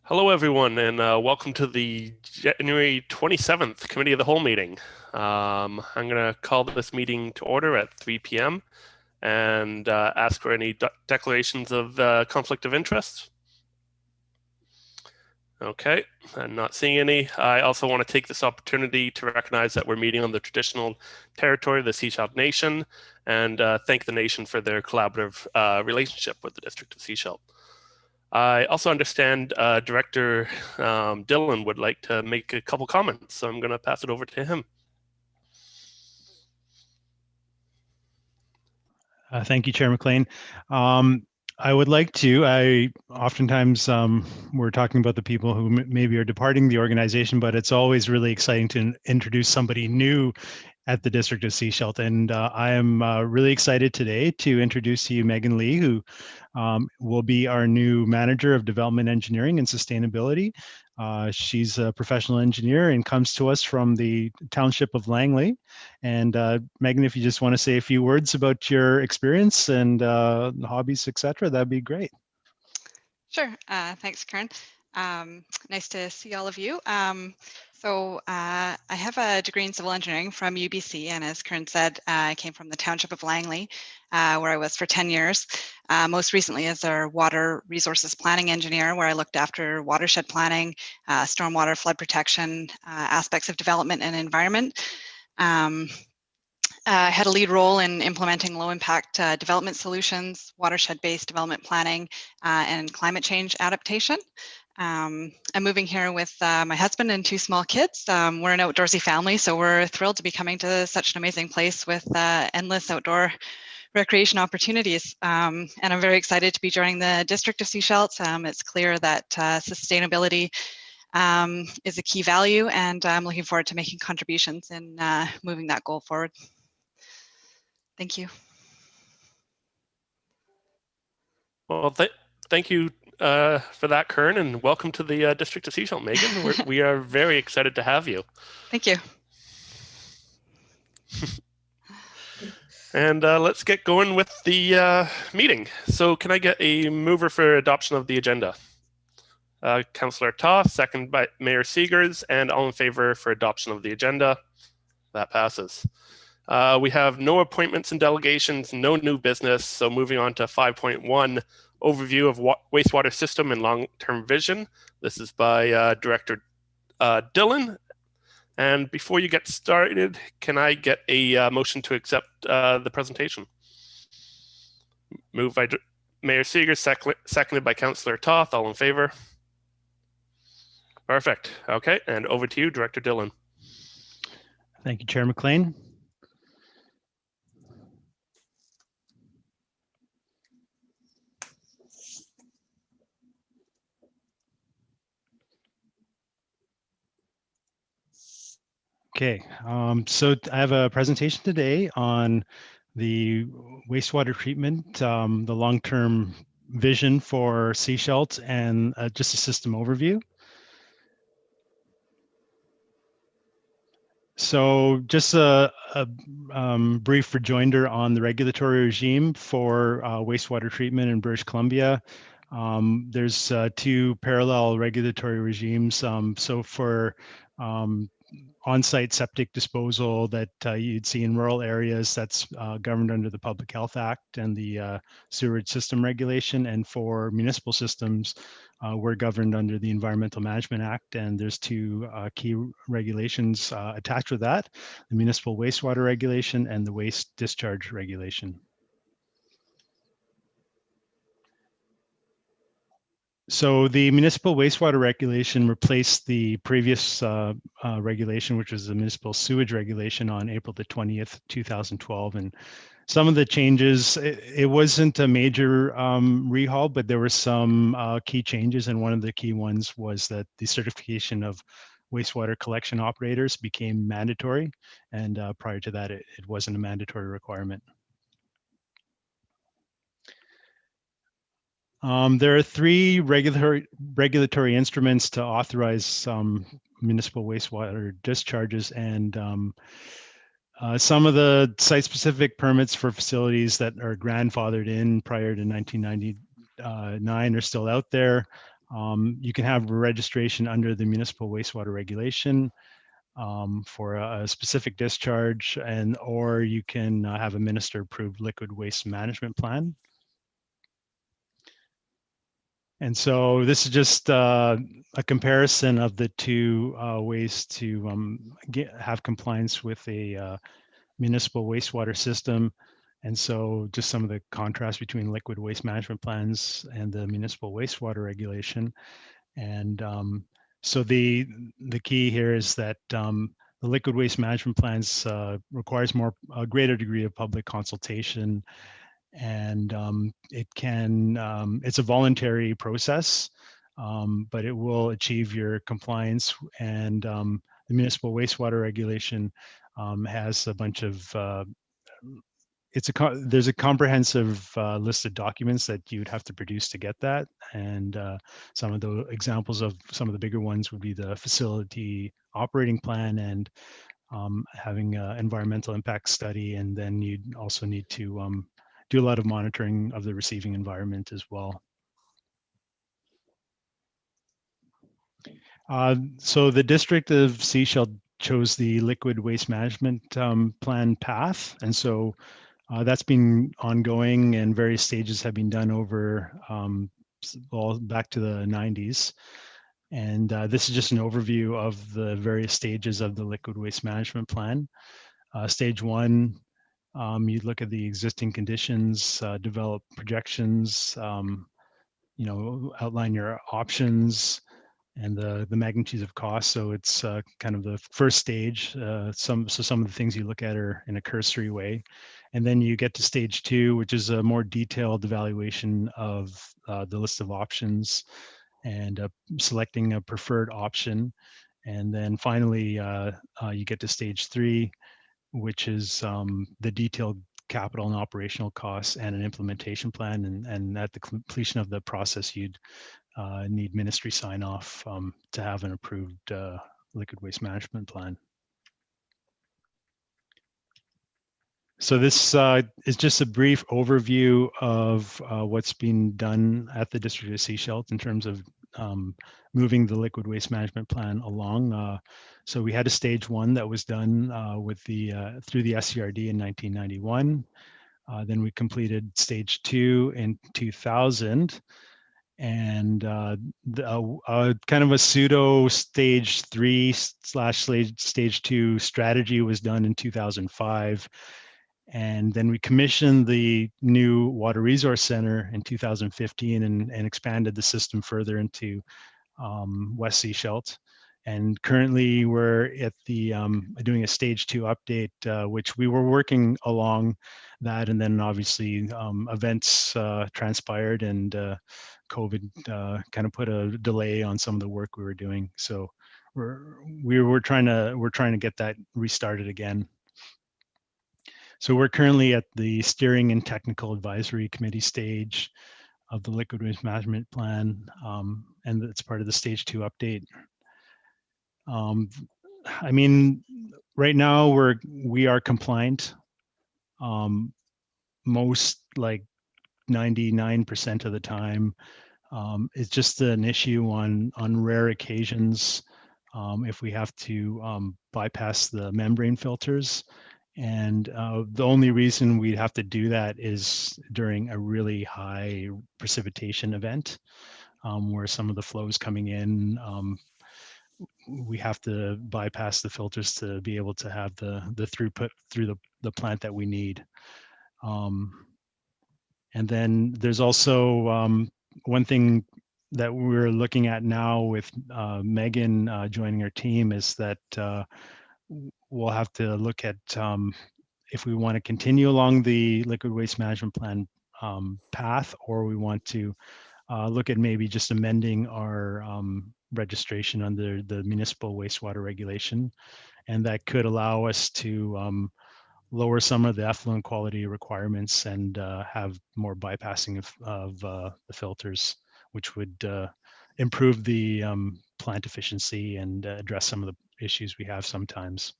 Hello, everyone, and welcome to the January 27th Committee of the Whole meeting. I'm going to call this meeting to order at 3 p.m. and ask for any declarations of conflict of interest. Okay, I'm not seeing any. I also want to take this opportunity to recognize that we're meeting on the traditional territory of the Sechelt Nation and thank the nation for their collaborative relationship with the District of Sechelt. I also understand Director Dillon would like to make a couple comments, so I'm going to pass it over to him. Thank you, Chair McLean. I would like to, oftentimes we're talking about the people who maybe are departing the organization, but it's always really exciting to introduce somebody new at the District of Sechelt. And I am really excited today to introduce to you Megan Lee, who will be our new Manager of Development Engineering and Sustainability. She's a professional engineer and comes to us from the township of Langley. And Megan, if you just want to say a few words about your experience and hobbies, etc., that'd be great. Sure. Thanks, Karen. Nice to see all of you. I have a degree in civil engineering from UBC, and as Karen said, I came from the township of Langley, where I was for 10 years. Most recently as our water resources planning engineer, where I looked after watershed planning, stormwater flood protection, aspects of development and environment. Had a lead role in implementing low-impact development solutions, watershed-based development planning, and climate change adaptation. I'm moving here with my husband and two small kids. We're an outdoorsy family, so we're thrilled to be coming to such an amazing place with endless outdoor recreation opportunities. And I'm very excited to be joining the District of Sechelt. It's clear that sustainability is a key value, and I'm looking forward to making contributions in moving that goal forward. Thank you. Well, thank you for that, Kern, and welcome to the District of Sechelt, Megan. We are very excited to have you. Thank you. And let's get going with the meeting. So can I get a mover for adoption of the agenda? Councillor Toth, second by Mayor Seegers, and all in favor for adoption of the agenda. That passes. We have no appointments and delegations, no new business. So moving on to 5.1, overview of wastewater system and long-term vision. This is by Director Dillon. And before you get started, can I get a motion to accept the presentation? Moved by Mayor Seegers, seconded by Councillor Toth. All in favor? Perfect. Okay, and over to you, Director Dillon. Thank you, Chair McLean. Okay, so I have a presentation today on the wastewater treatment, the long-term vision for Sechelt, and just a system overview. So just a brief rejoinder on the regulatory regime for wastewater treatment in British Columbia. There's two parallel regulatory regimes. So for on-site septic disposal that you'd see in rural areas, that's governed under the Public Health Act and the Sewerage System Regulation. And for municipal systems, we're governed under the Environmental Management Act. And there's two key regulations attached with that, the Municipal Wastewater Regulation and the Waste Discharge Regulation. So the municipal wastewater regulation replaced the previous regulation, which was the municipal sewage regulation, on April the 20th, 2012. And some of the changes, it wasn't a major rehaul, but there were some key changes. And one of the key ones was that the certification of wastewater collection operators became mandatory. And prior to that, it wasn't a mandatory requirement. There are three regulatory instruments to authorize municipal wastewater discharges, and some of the site-specific permits for facilities that are grandfathered in prior to 1999 are still out there. You can have registration under the municipal wastewater regulation for a specific discharge, or you can have a minister-approved liquid waste management plan. And so this is just a comparison of the two ways to have compliance with a municipal wastewater system. And so just some of the contrast between liquid waste management plans and the municipal wastewater regulation. And so the key here is that the liquid waste management plans requires a greater degree of public consultation, and it's a voluntary process, but it will achieve your compliance. And the municipal wastewater regulation has a bunch of there's a comprehensive list of documents that you'd have to produce to get that. And some of the examples of some of the bigger ones would be the facility operating plan and having an environmental impact study. And then you'd also need to do a lot of monitoring of the receiving environment as well. So the District of Sechelt chose the liquid waste management plan path. And so that's been ongoing, and various stages have been done over back to the 90s. And this is just an overview of the various stages of the liquid waste management plan. Stage one, you look at the existing conditions, develop projections, outline your options and the magnitudes of cost. So it's kind of the first stage. Some of the things you look at are in a cursory way. And then you get to stage two, which is a more detailed evaluation of the list of options and selecting a preferred option. And then finally, you get to stage three, which is the detailed capital and operational costs and an implementation plan. And at the completion of the process, you'd need ministry sign off to have an approved liquid waste management plan. So this is just a brief overview of what's been done at the District of Sechelt in terms of moving the liquid waste management plan along. So we had a stage one that was done with through the SCRD in 1991. Then we completed stage two in 2000. And kind of a pseudo stage 3/stage 2 strategy was done in 2005. And then we commissioned the new Water Resource Center in 2015 and expanded the system further into West Sechelt. And currently we're at the doing a stage 2 update, which we were working along that. And then obviously events transpired, and COVID kind of put a delay on some of the work we were doing. So we're trying to get that restarted again. So we're currently at the steering and technical advisory committee stage of the liquid waste management plan, and it's part of the stage 2 update. I mean, right now we are compliant. Most, like 99% of the time. It's just an issue on rare occasions if we have to bypass the membrane filters. And the only reason we'd have to do that is during a really high precipitation event where some of the flows coming in, we have to bypass the filters to be able to have the throughput through the plant that we need. And then there's also one thing that we're looking at now with Megan joining our team is that we'll have to look at if we want to continue along the liquid waste management plan path, or we want to look at maybe just amending our registration under the municipal wastewater regulation. And that could allow us to lower some of the effluent quality requirements and have more bypassing of the filters, which would improve the plant efficiency and address some of the issues we have sometimes.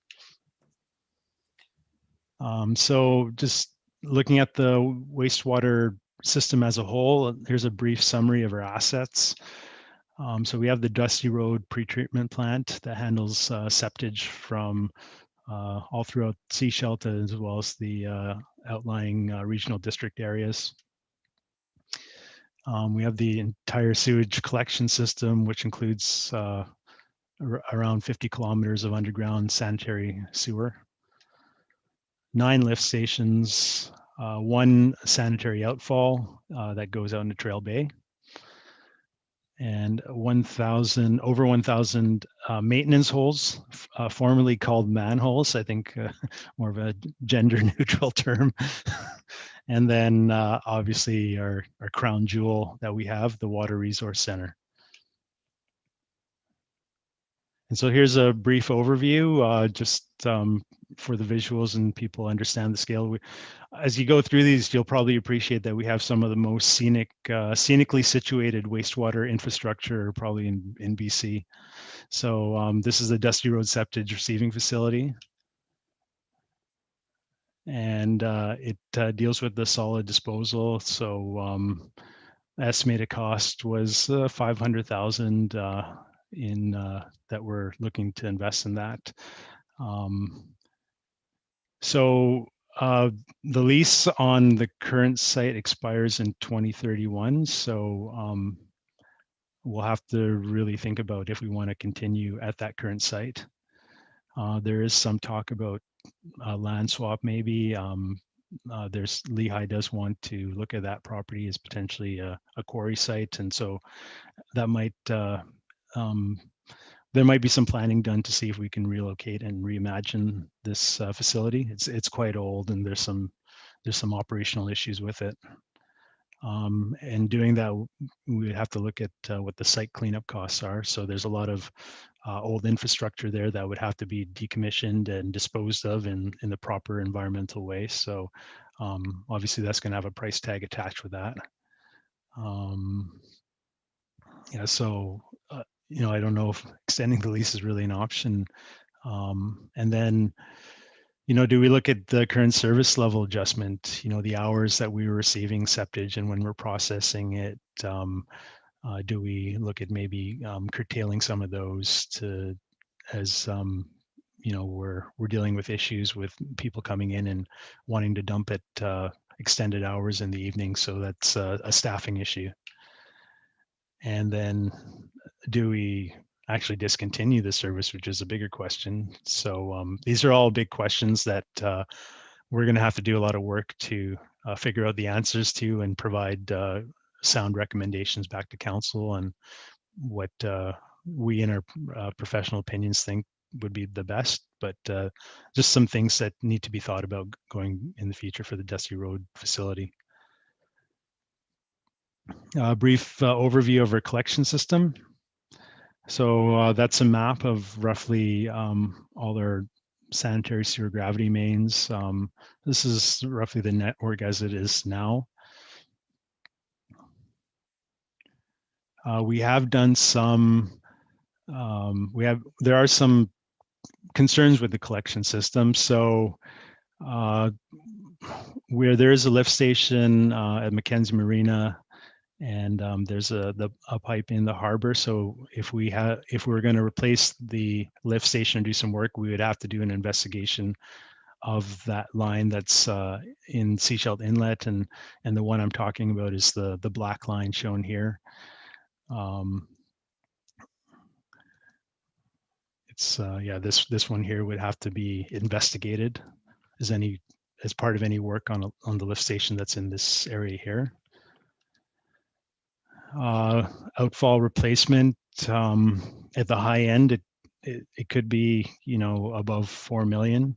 So just looking at the wastewater system as a whole, here's a brief summary of our assets. So we have the Dusty Road pretreatment plant that handles septage from all throughout Seashell as well as the outlying regional district areas. We have the entire sewage collection system, which includes around 50 kilometers of underground sanitary sewer, 9 lift stations, 1 sanitary outfall that goes out into Trail Bay, and over 1,000 maintenance holes, formerly called manholes. I think more of a gender neutral term. And then obviously our crown jewel that we have, the Water Resource Center. And so here's a brief overview, just for the visuals and people understand the scale. As you go through these, you'll probably appreciate that we have some of the most scenically situated wastewater infrastructure probably in BC. So this is the Dusty Road Septage Receiving Facility. And it deals with the solid disposal. So estimated cost was 500,000 in that we're looking to invest in that. So the lease on the current site expires in 2031. So we'll have to really think about if we want to continue at that current site. There is some talk about land swap maybe. There's Lehigh does want to look at that property as potentially a quarry site, and so that might there might be some planning done to see if we can relocate and reimagine this facility. It's quite old, and there's some operational issues with it. And doing that, we would have to look at what the site cleanup costs are. So there's a lot of old infrastructure there that would have to be decommissioned and disposed of in the proper environmental way. So obviously that's going to have a price tag attached with that. Yeah, so I don't know if extending the lease is really an option. And then, do we look at the current service level adjustment, the hours that we were receiving septage and when we're processing it, do we look at maybe curtailing some of those as we're dealing with issues with people coming in and wanting to dump at extended hours in the evening. So that's a staffing issue. And then do we actually discontinue the service, which is a bigger question. So these are all big questions that we're going to have to do a lot of work to figure out the answers to and provide sound recommendations back to council on what we in our professional opinions think would be the best, but just some things that need to be thought about going in the future for the Dusty Road facility. A brief overview of our collection system. So that's a map of roughly all our sanitary sewer gravity mains. This is roughly the network as it is now. We have done some, there are some concerns with the collection system. So where there is a lift station at Mackenzie Marina, and there's a pipe in the harbor. So if we were going to replace the lift station and do some work, we would have to do an investigation of that line that's in Seashell Inlet, and the one I'm talking about is the black line shown here. It's this one here would have to be investigated as part of any work on the lift station that's in this area here. Outfall replacement at the high end, it could be above 4 million.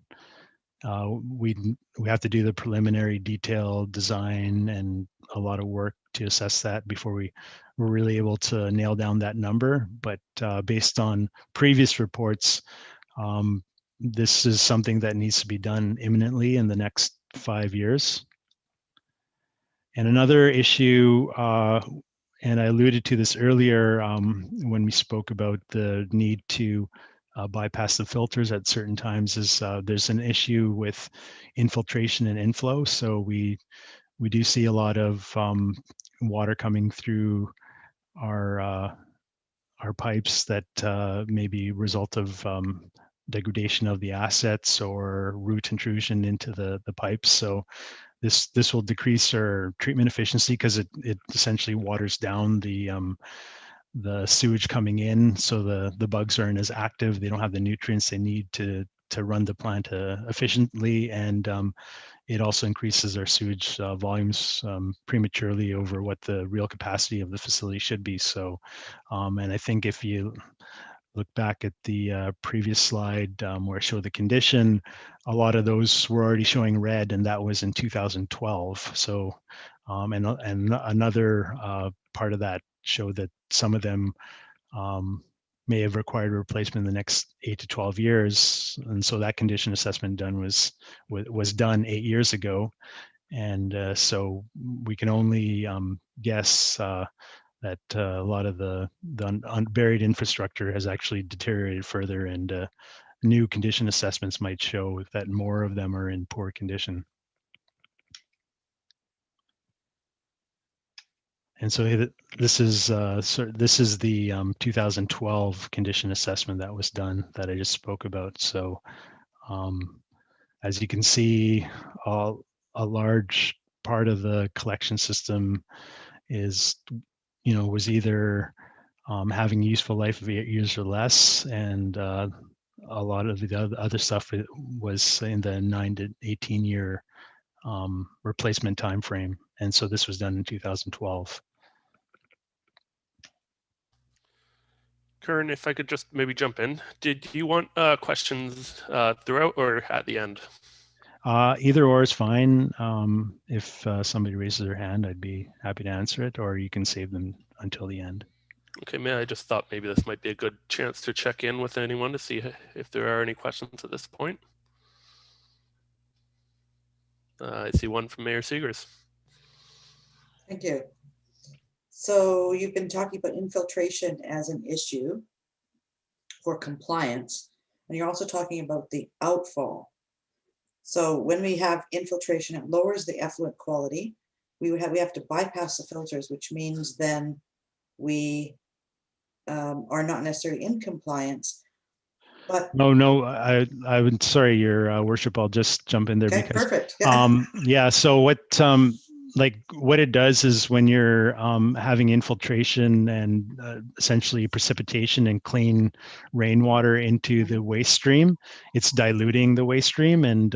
We have to do the preliminary detailed design and a lot of work to assess that before we're really able to nail down that number. But based on previous reports, this is something that needs to be done imminently in the next 5 years. And another issue, and I alluded to this earlier when we spoke about the need to bypass the filters at certain times, is there's an issue with infiltration and inflow. So we do see a lot of water coming through our are pipes that may be result of degradation of the assets or root intrusion into the pipes. So this will decrease our treatment efficiency because it essentially waters down the sewage coming in, so the bugs aren't as active. They don't have the nutrients they need to run the plant efficiently, and it also increases our sewage volumes prematurely over what the real capacity of the facility should be. So, and I think if you look back at the previous slide where I showed the condition, a lot of those were already showing red, and that was in 2012. So, and another part of that showed that some of them may have required a replacement in the next 8 to 12 years. And so that condition assessment was done 8 years ago. And so we can only guess that a lot of the buried infrastructure has actually deteriorated further, and new condition assessments might show that more of them are in poor condition. And so this is the 2012 condition assessment that was done that I just spoke about. So as you can see, a large part of the collection system is, was either having useful life of 8 years or less, and a lot of the other stuff was in the 9 to 18 year replacement time frame. And so this was done in 2012. Kern, if I could just maybe jump in, did you want questions throughout or at the end? Either or is fine. If somebody raises their hand, I'd be happy to answer it, or you can save them until the end. Okay, man, I just thought maybe this might be a good chance to check in with anyone to see if there are any questions at this point. I see one from Mayor Seegers. Thank you. So you've been talking about infiltration as an issue for compliance, and you're also talking about the outfall. So when we have infiltration, it lowers the effluent quality. We have to bypass the filters, which means then we are not necessarily in compliance. But no, I would, sorry, Your Worship, I'll just jump in there okay, because perfect. yeah. So what it does is when you're having infiltration and essentially precipitation and clean rainwater into the waste stream, it's diluting the waste stream. And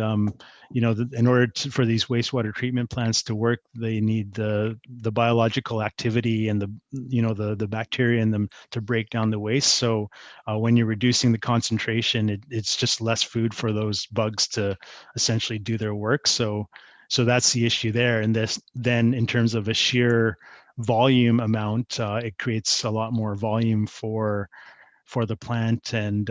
in order for these wastewater treatment plants to work, they need the biological activity and the bacteria in them to break down the waste. So when you're reducing the concentration, it's just less food for those bugs to essentially do their work. So that's the issue there. And then in terms of a sheer volume amount, it creates a lot more volume for the plant. And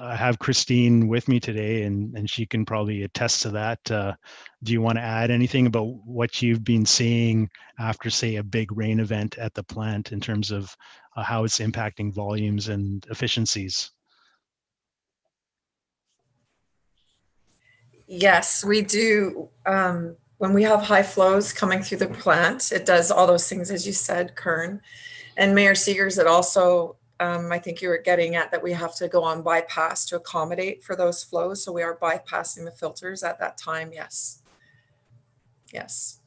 I have Christine with me today, and she can probably attest to that. Do you want to add anything about what you've been seeing after, say, a big rain event at the plant in terms of how it's impacting volumes and efficiencies? Yes, we do. When we have high flows coming through the plant, it does all those things, as you said, Kern. And Mayor Seegers, it also, I think you were getting at that we have to go on bypass to accommodate for those flows. So we are bypassing the filters at that time. Yes. Yes.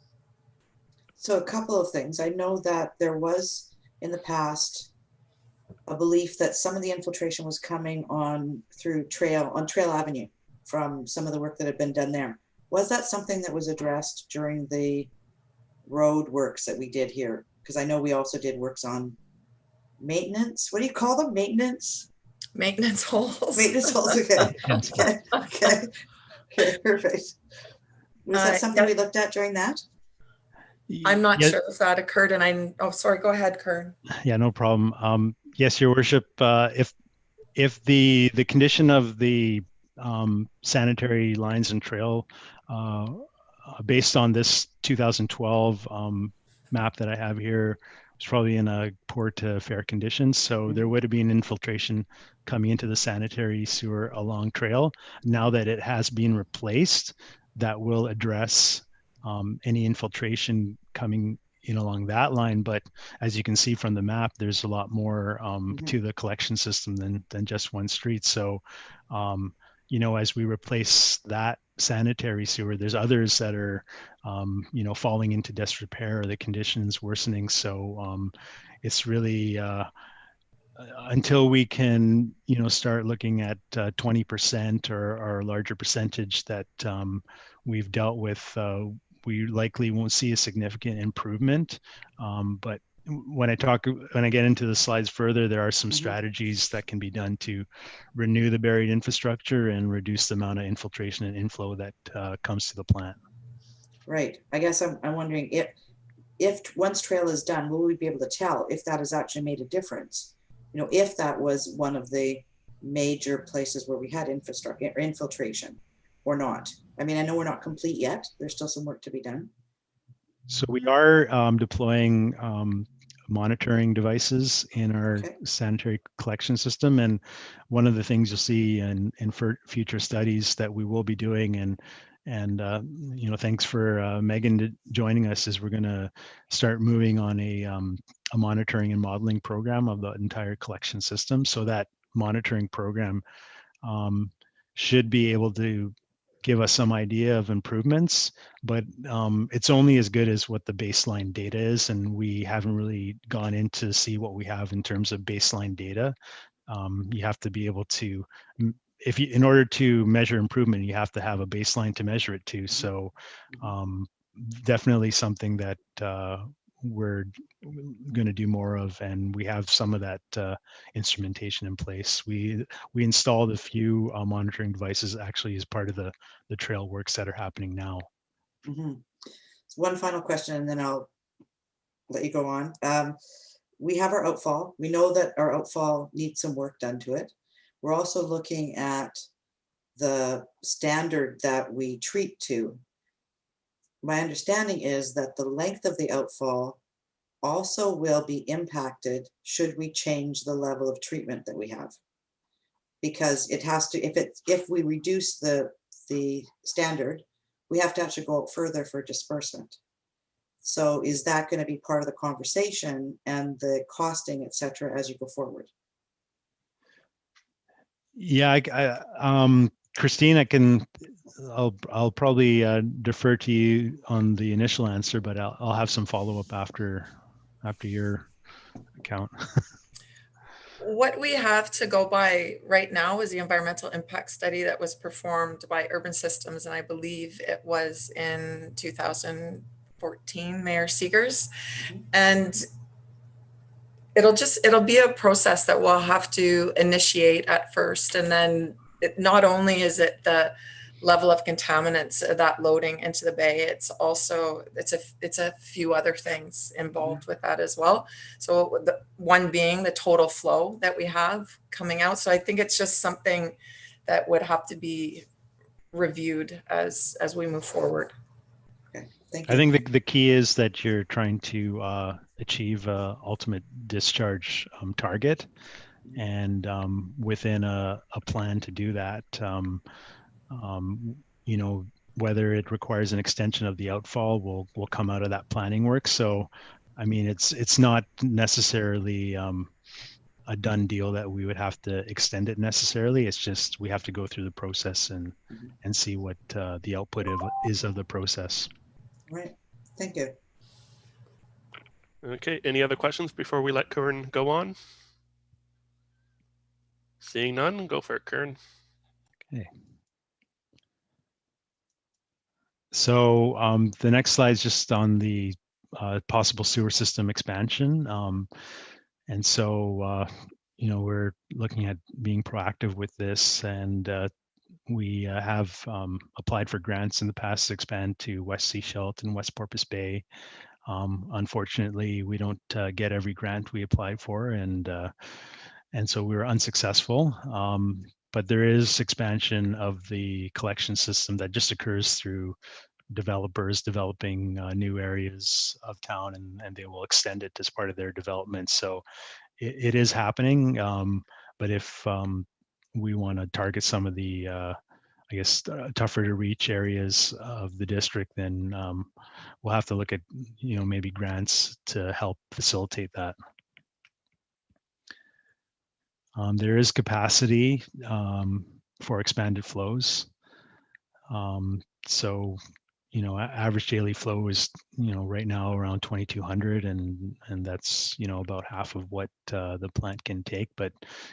So a couple of things. I know that there was in the past a belief that some of the infiltration was coming on Trail Avenue from some of the work that had been done there. Was that something that was addressed during the road works that we did here? Because I know we also did works on maintenance. What do you call them? Maintenance holes. Maintenance holes. Okay. Okay. Perfect. Was that something we looked at during that? I'm not sure if that occurred, and sorry, go ahead, Kern. Yeah, no problem. Yes, Your Worship, if the condition of the sanitary lines and trail based on this 2012 map that I have here, it's probably in a poor to fair condition. So there would have been infiltration coming into the sanitary sewer along trail. Now that it has been replaced, that will address any infiltration coming along that line. But as you can see from the map, there's a lot more Mhm. to the collection system than just one street. So, as we replace that sanitary sewer, there's others that are, falling into disrepair, the conditions worsening. So it's really until we can, start looking at 20% or a larger percentage that we've dealt with, we likely won't see a significant improvement. But when I get into the slides further, there are some strategies that can be done to renew the buried infrastructure and reduce the amount of infiltration and inflow that comes to the plant. Right. I guess I'm wondering if once trail is done, will we be able to tell if that has actually made a difference? If that was one of the major places where we had infrastructure infiltration or not. I mean, I know we're not complete yet. There's still some work to be done. So we are deploying monitoring devices in our sanitary collection system. And one of the things you'll see in future studies that we will be doing, and thanks for Megan joining us, is we're going to start moving on a monitoring and modeling program of the entire collection system. So that monitoring program should be able to give us some idea of improvements, but it's only as good as what the baseline data is, and we haven't really gone in to see what we have in terms of baseline data. You have to be able to, in order to measure improvement, you have to have a baseline to measure it to. So definitely something that we're going to do more of, and we have some of that instrumentation in place. We installed a few monitoring devices actually as part of the trail works that are happening now. So one final question, and then I'll let you go on. We have our outfall. We know that our outfall needs some work done to it. We're also looking at the standard that we treat to. My understanding is that the length of the outfall also will be impacted should we change the level of treatment that we have, because it has to, if we reduce the standard, we have to actually go out further for disbursement. So is that going to be part of the conversation and the costing, et cetera, as you go forward? Yeah, Christine, I'll probably defer to you on the initial answer, but I'll have some follow up after your account. What we have to go by right now is the environmental impact study that was performed by Urban Systems, and I believe it was in 2014, Mayor Seegers. And it'll be a process that we'll have to initiate at first, and then not only is it the level of contaminants that loading into the bay, it's a few other things involved with that as well. So the one being the total flow that we have coming out. So I think it's just something that would have to be reviewed as we move forward. Okay, thank you. I think the key is that you're trying to achieve a ultimate discharge target, and within a plan to do that, whether it requires an extension of the outfall will come out of that planning work. So, I mean, it's not necessarily a done deal that we would have to extend it necessarily. It's just we have to go through the process and see what the output is of the process. Right. Thank you. Okay, any other questions before we let Kern go on? Seeing none, go for it, Kern. Okay. So the next slide is just on the possible sewer system expansion. And so, we're looking at being proactive with this, and we have applied for grants in the past to expand to West Sechelt and West Porpoise Bay. Unfortunately, we don't get every grant we apply for, and so we were unsuccessful. But there is expansion of the collection system that just occurs through developers developing new areas of town, and they will extend it as part of their development. So it is happening. But if we want to target some of the I guess, tougher to reach areas of the district, then we'll have to look at, maybe grants to help facilitate that. There is capacity for expanded flows. So, average daily flow is, right now around 2,200, and that's, about half of what the plant can take. But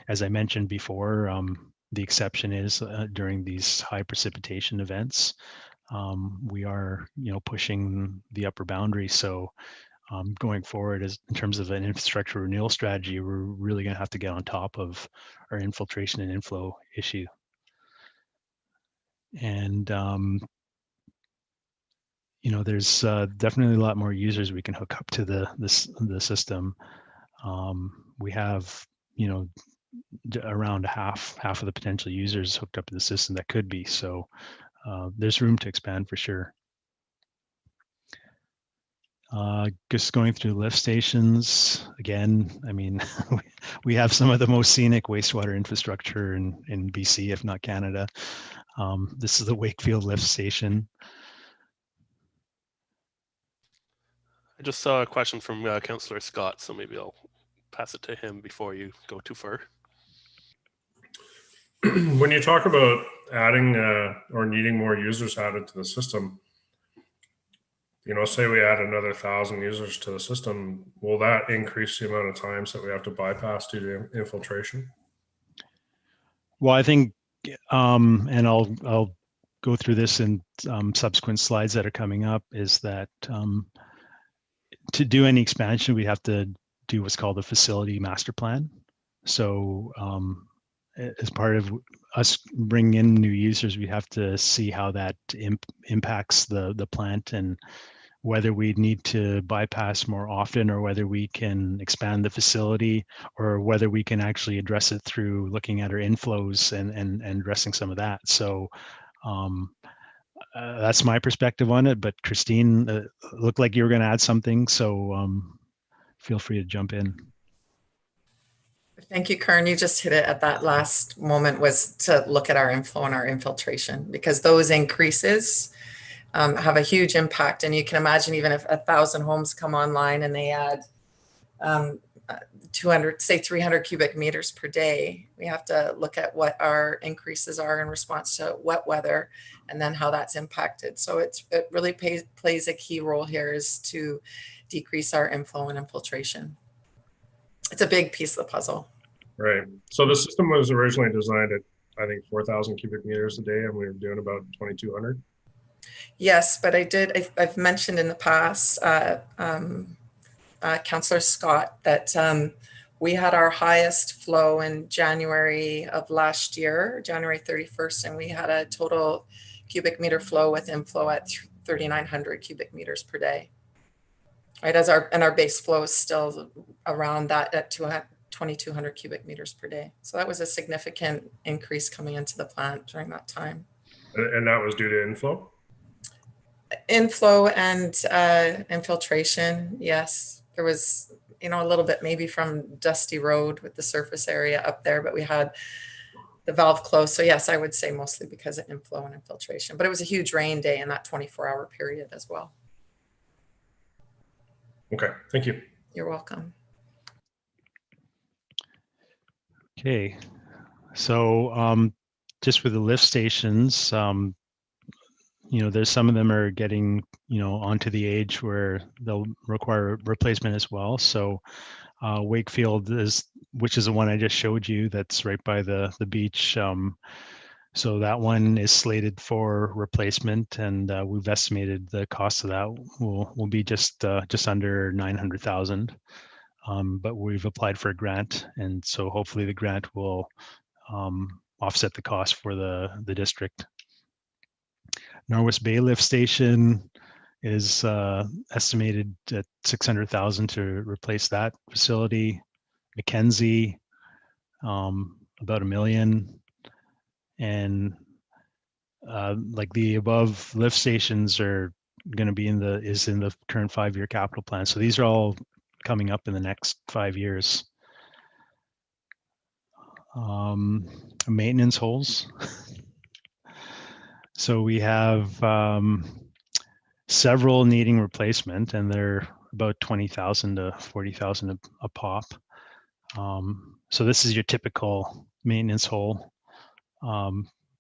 as I mentioned before, the exception is during these high precipitation events, we are, pushing the upper boundary. So going forward, as in terms of an infrastructure renewal strategy, we're really going to have to get on top of our infiltration and inflow issue. And there's definitely a lot more users we can hook up to the system. We have, around half of the potential users hooked up to the system that could be. So there's room to expand for sure. Just going through lift stations again. I mean, we have some of the most scenic wastewater infrastructure in BC, if not Canada. This is the Wakefield lift station. I just saw a question from Councillor Scott, so maybe I'll pass it to him before you go too far. When you talk about adding or needing more users added to the system, say we add another 1,000 users to the system, will that increase the amount of times that we have to bypass due to infiltration? Well, I think, and I'll go through this in subsequent slides that are coming up, is that to do any expansion, we have to do what's called a facility master plan. So as part of us bringing in new users, we have to see how that impacts the plant, and whether we need to bypass more often, or whether we can expand the facility, or whether we can actually address it through looking at our inflows and addressing some of that. So that's my perspective on it. But Christine, looked like you were going to add something, so feel free to jump in. Thank you, Kern. You just hit it at that last moment, was to look at our inflow and our infiltration, because those increases have a huge impact. And you can imagine, even if 1,000 homes come online and they add 200, say 300 cubic meters per day, we have to look at what our increases are in response to wet weather, and then how that's impacted. So it really plays a key role here, is to decrease our inflow and infiltration. It's a big piece of the puzzle. Right. So the system was originally designed at, I think, 4,000 cubic meters a day, and we were doing about 2,200. Yes, but I've mentioned in the past, Councillor Scott, that we had our highest flow in January of last year, January 31st, and we had a total cubic meter flow with inflow at 3,900 cubic meters per day. Right, our base flow is still around that at 2,200 cubic meters per day. So that was a significant increase coming into the plant during that time. And that was due to inflow? Inflow and infiltration, yes. There was, a little bit maybe from Dusty Road with the surface area up there, but we had the valve closed. So yes, I would say mostly because of inflow and infiltration. But it was a huge rain day in that 24-hour period as well. Okay, thank you. You're welcome. Okay, so just with the lift stations, there's some of them are getting, onto the age where they'll require replacement as well. So Wakefield which is the one I just showed you, that's right by the beach. So that one is slated for replacement, and we've estimated the cost of that will be just under 900,000. But we've applied for a grant, and so hopefully the grant will offset the cost for the district. Norwest Bay Lift Station is estimated at 600,000 to replace that facility. Mackenzie, about $1 million. And like the above lift stations are going to be in the current 5-year capital plan. So these are all coming up in the next 5 years. Maintenance holes. So we have several needing replacement, and they're about 20,000 to 40,000 a pop. So this is your typical maintenance hole.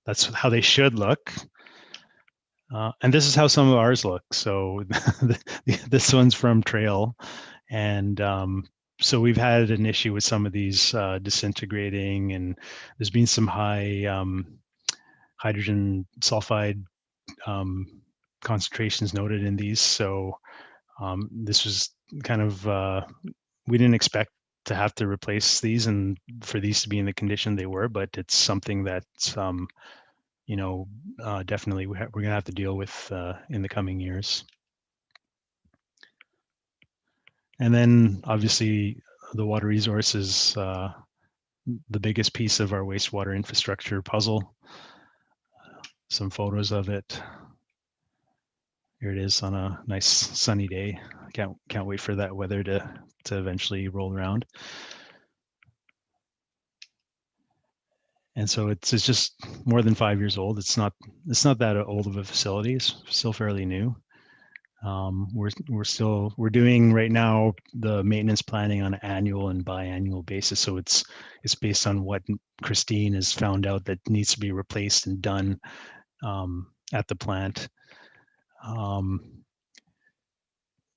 That's how they should look. And this is how some of ours look. So this one's from Trail. And so we've had an issue with some of these disintegrating, and there's been some high hydrogen sulfide concentrations noted in these. So this was kind of, we didn't expect to have to replace these and for these to be in the condition they were, but it's something that's, definitely we're going to have to deal with in the coming years. And then obviously the water resource is the biggest piece of our wastewater infrastructure puzzle. Some photos of it. Here it is on a nice sunny day. Can't wait for that weather to eventually roll around. And so it's just more than 5 years old. It's not that old of a facility. It's still fairly new. We're doing right now the maintenance planning on an annual and biannual basis. So it's based on what Christine has found out that needs to be replaced and done at the plant.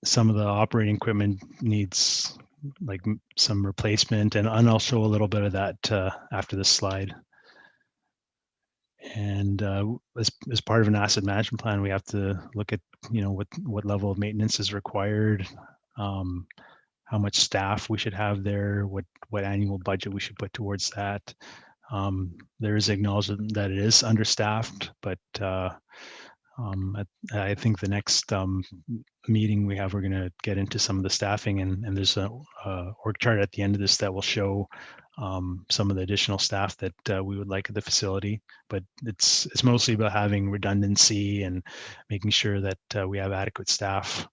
Some of the operating equipment needs like some replacement, and I'll show a little bit of that after this slide. And as part of an asset management plan, we have to look at what level of maintenance is required, how much staff we should have there, what annual budget we should put towards that. There is acknowledgement that it is understaffed, but I think the next meeting we have, we're going to get into some of the staffing, and there's a org chart at the end of this that will show some of the additional staff that we would like at the facility. But it's mostly about having redundancy and making sure that we have adequate staff.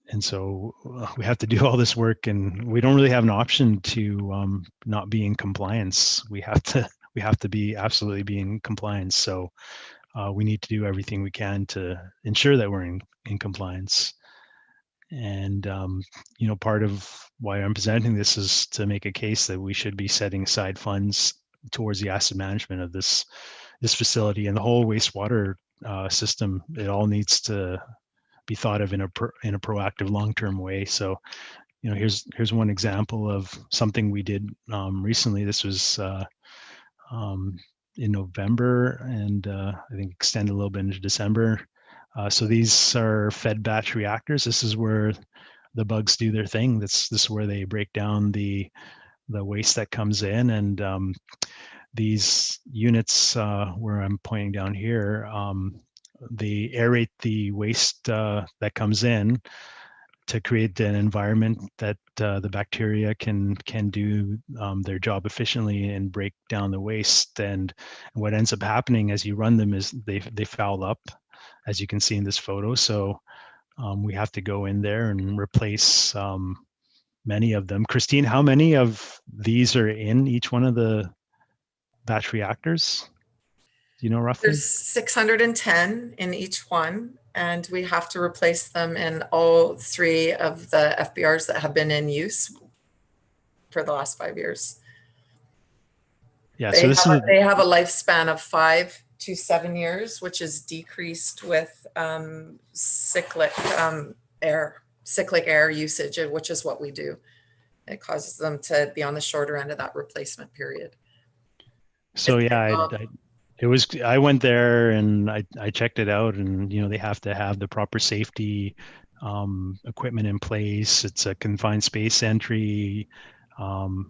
And so we have to do all this work, and we don't really have an option to not be in compliance. We have to be absolutely be in compliance. So we need to do everything we can to ensure that we're in compliance. And part of why I'm presenting this is to make a case that we should be setting aside funds towards the asset management of this facility and the whole wastewater system. It all needs to be thought of in a proactive long-term way. So here's one example of something we did recently. This was in November, and I think extended a little bit into December. So these are fed batch reactors. This is where the bugs do their thing. This is where they break down the waste that comes in, and these units where I'm pointing down here, they aerate the waste that comes in to create an environment that the bacteria can do their job efficiently and break down the waste. And what ends up happening as you run them is they foul up, as you can see in this photo. So we have to go in there and replace many of them. Christine, how many of these are in each one of the batch reactors? Do you know roughly? There's 610 in each one, and we have to replace them in all 3 of the FBRs that have been in use for the last 5 years. Yeah, they have a lifespan of 5 to 7 years, which is decreased with cyclic air usage, which is what we do. It causes them to be on the shorter end of that replacement period. So yeah, I went there and I checked it out, and they have to have the proper safety equipment in place. It's a confined space entry, and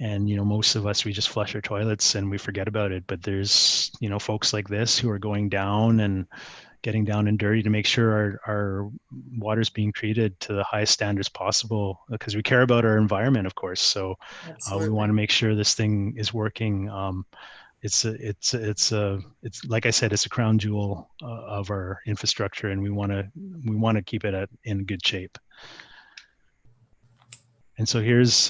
most of us, we just flush our toilets and we forget about it. But there's folks like this who are going down and getting down and dirty to make sure our water's being treated to the highest standards possible, because we care about our environment, of course. So we want to make sure this thing is working. It's like I said, it's a crown jewel of our infrastructure, and we want to keep it in good shape. And so here's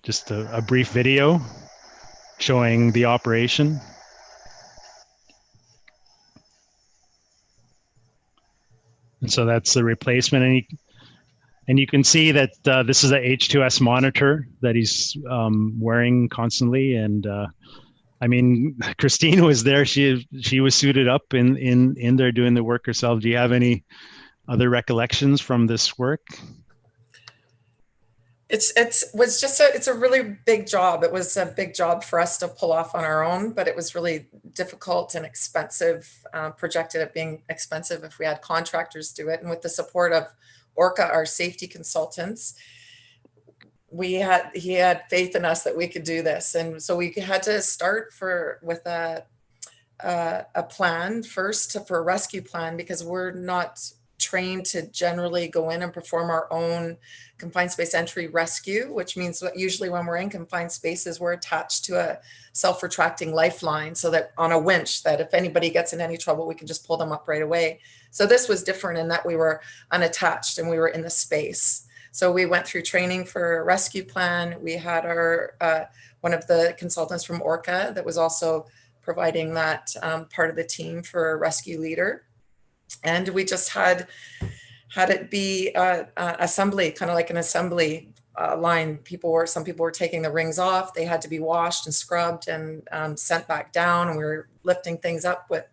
just a brief video showing the operation. And so that's the replacement. And you can see that this is a H2S monitor that he's wearing constantly. And I mean, Christine was there. She was suited up in there doing the work herself. Do you have any other recollections from this work? It's a really big job. It was a big job for us to pull off on our own, but it was really difficult and expensive, projected at being expensive if we had contractors do it. And with the support of Orca, our safety consultants, he had faith in us that we could do this. And so we had to start with a plan first for a rescue plan, because we're not trained to generally go in and perform our own confined space entry rescue, which means that usually when we're in confined spaces, we're attached to a self-retracting lifeline, so that on a winch, that if anybody gets in any trouble, we can just pull them up right away. So this was different in that we were unattached and we were in the space. So we went through training for a rescue plan. We had our one of the consultants from Orca that was also providing that part of the team for a rescue leader. And we just had it be assembly, kind of like an assembly line. Some people were taking the rings off. They had to be washed and scrubbed and sent back down. And we were lifting things up with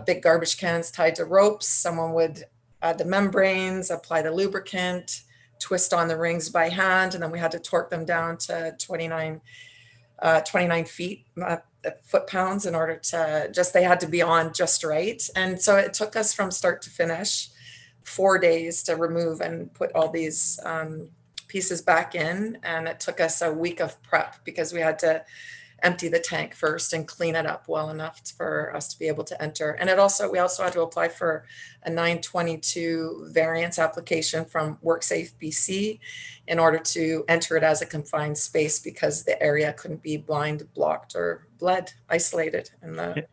big garbage cans tied to ropes. Someone would add the membranes, apply the lubricant, twist on the rings by hand, and then we had to torque them down to 29 feet foot-pounds in order to they had to be on just right. And so it took us from start to finish 4 days to remove and put all these pieces back in. And it took us a week of prep, because we had to empty the tank first and clean it up well enough for us to be able to enter. And we also had to apply for a 922 variance application from WorkSafe BC in order to enter it as a confined space, because the area couldn't be blind, blocked, or bled, isolated in the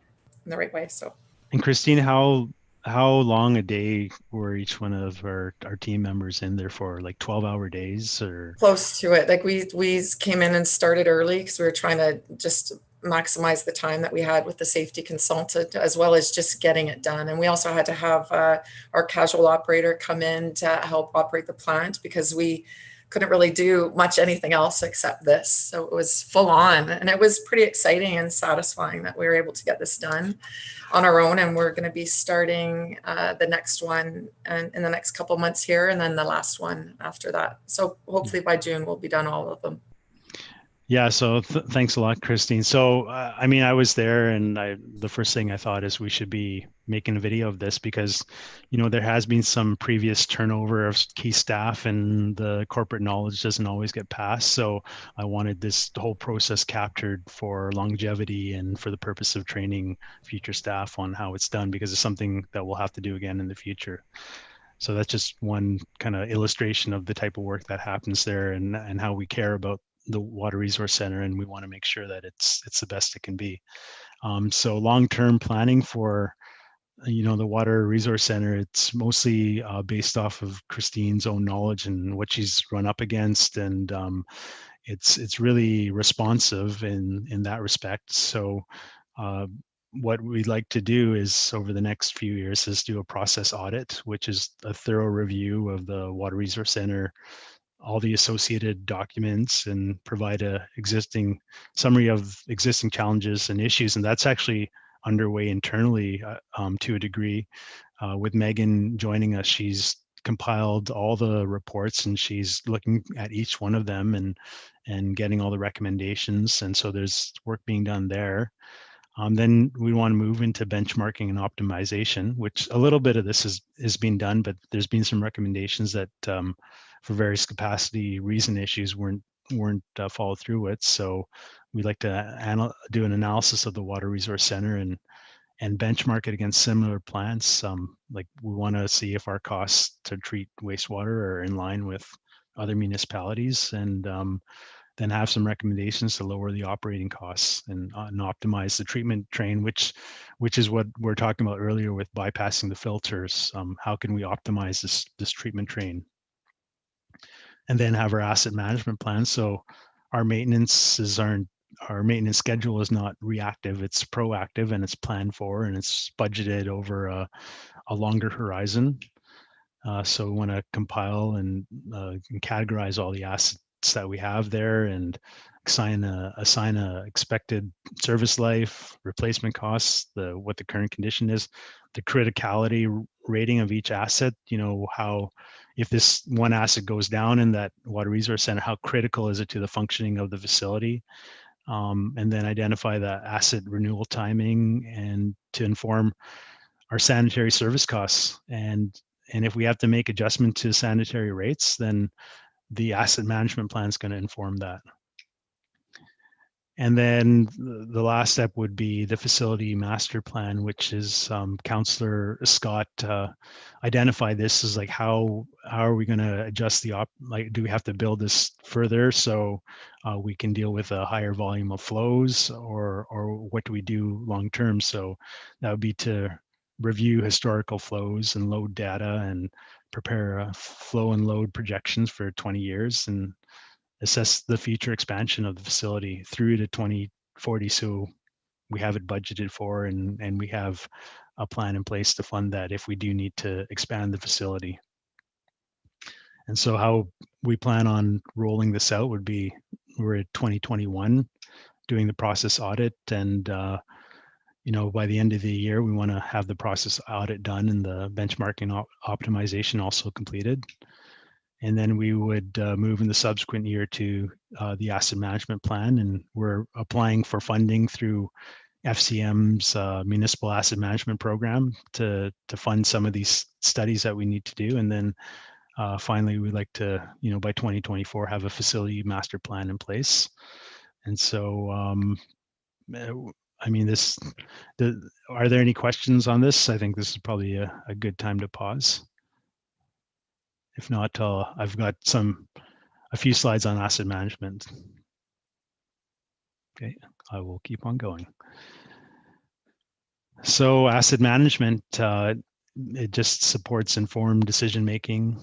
right way. So, and Christine, how long a day were each one of our team members in there for? Like 12-hour days, or close to it? Like we came in and started early because we were trying to just maximize the time that we had with the safety consultant, as well as just getting it done. And we also had to have our casual operator come in to help operate the plant, because we couldn't really do much anything else except this. So it was full on, and it was pretty exciting and satisfying that we were able to get this done on our own. And we're going to be starting the next one in the next couple months here, and then the last one after that. So hopefully by June we'll be done all of them. Yeah, so thanks a lot, Christine. So, I mean, I was there, and the first thing I thought is we should be making a video of this, because, you know, there has been some previous turnover of key staff, and the corporate knowledge doesn't always get passed. So I wanted this whole process captured for longevity and for the purpose of training future staff on how it's done, because it's something that we'll have to do again in the future. So that's just one kind of illustration of the type of work that happens there, and how we care about the Water Resource Center, and we want to make sure that it's the best it can be. So long-term planning for, you know, the Water Resource Center, it's mostly based off of Christine's own knowledge and what she's run up against, and it's really responsive in that respect. So what we'd like to do is, over the next few years, is do a process audit, which is a thorough review of the Water Resource Center, all the associated documents, and provide a summary of existing challenges and issues. And that's actually underway internally to a degree. With Megan joining us, she's compiled all the reports, and she's looking at each one of them and getting all the recommendations. And so there's work being done there. Then we want to move into benchmarking and optimization, which a little bit of this is being done, but there's been some recommendations that for various capacity reason issues weren't followed through with. So we'd like to do an analysis of the Water Resource Center and benchmark it against similar plants. Like, we want to see if our costs to treat wastewater are in line with other municipalities, and then have some recommendations to lower the operating costs and optimize the treatment train, which is what we're talking about earlier with bypassing the filters. How can we optimize this treatment train? And then have our asset management plan. So our maintenances aren't our maintenance schedule is not reactive, it's proactive, and it's planned for, and it's budgeted over a longer horizon. So we want to compile and categorize all the assets that we have there and assign a expected service life, replacement costs, what the current condition is, the criticality rating of each asset. How, if this one asset goes down in that water resource center, how critical is it to the functioning of the facility? And then identify the asset renewal timing and to inform our sanitary service costs. And if we have to make adjustment to sanitary rates, then the asset management plan is going to inform that. And then the last step would be the facility master plan, which is Councillor Scott identified this as like how are we going to adjust do we have to build this further so we can deal with a higher volume of flows, or what do we do long term? So that would be to review historical flows and load data and prepare flow and load projections for 20 years and assess the future expansion of the facility through to 2040. So we have it budgeted for, and we have a plan in place to fund that if we do need to expand the facility. And so how we plan on rolling this out would be, we're at 2021 doing the process audit, and by the end of the year, we want to have the process audit done and the benchmarking optimization also completed. And then we would move in the subsequent year to the asset management plan, and we're applying for funding through FCM's municipal asset management program to fund some of these studies that we need to do. And then finally, we'd like to, by 2024, have a facility master plan in place. And so, are there any questions on this? I think this is probably a good time to pause. If not, I've got a few slides on asset management. Okay, I will keep on going. So asset management, it just supports informed decision making,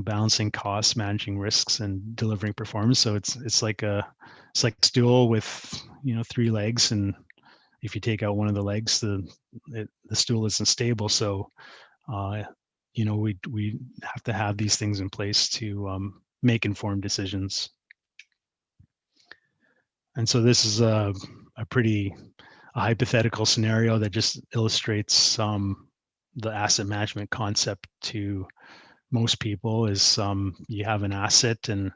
balancing costs, managing risks, and delivering performance. So it's like a stool with 3 legs, and if you take out one of the legs, the stool isn't stable. So we have to have these things in place to make informed decisions. And so this is a hypothetical scenario that just illustrates the asset management concept to most people. Is you have an asset and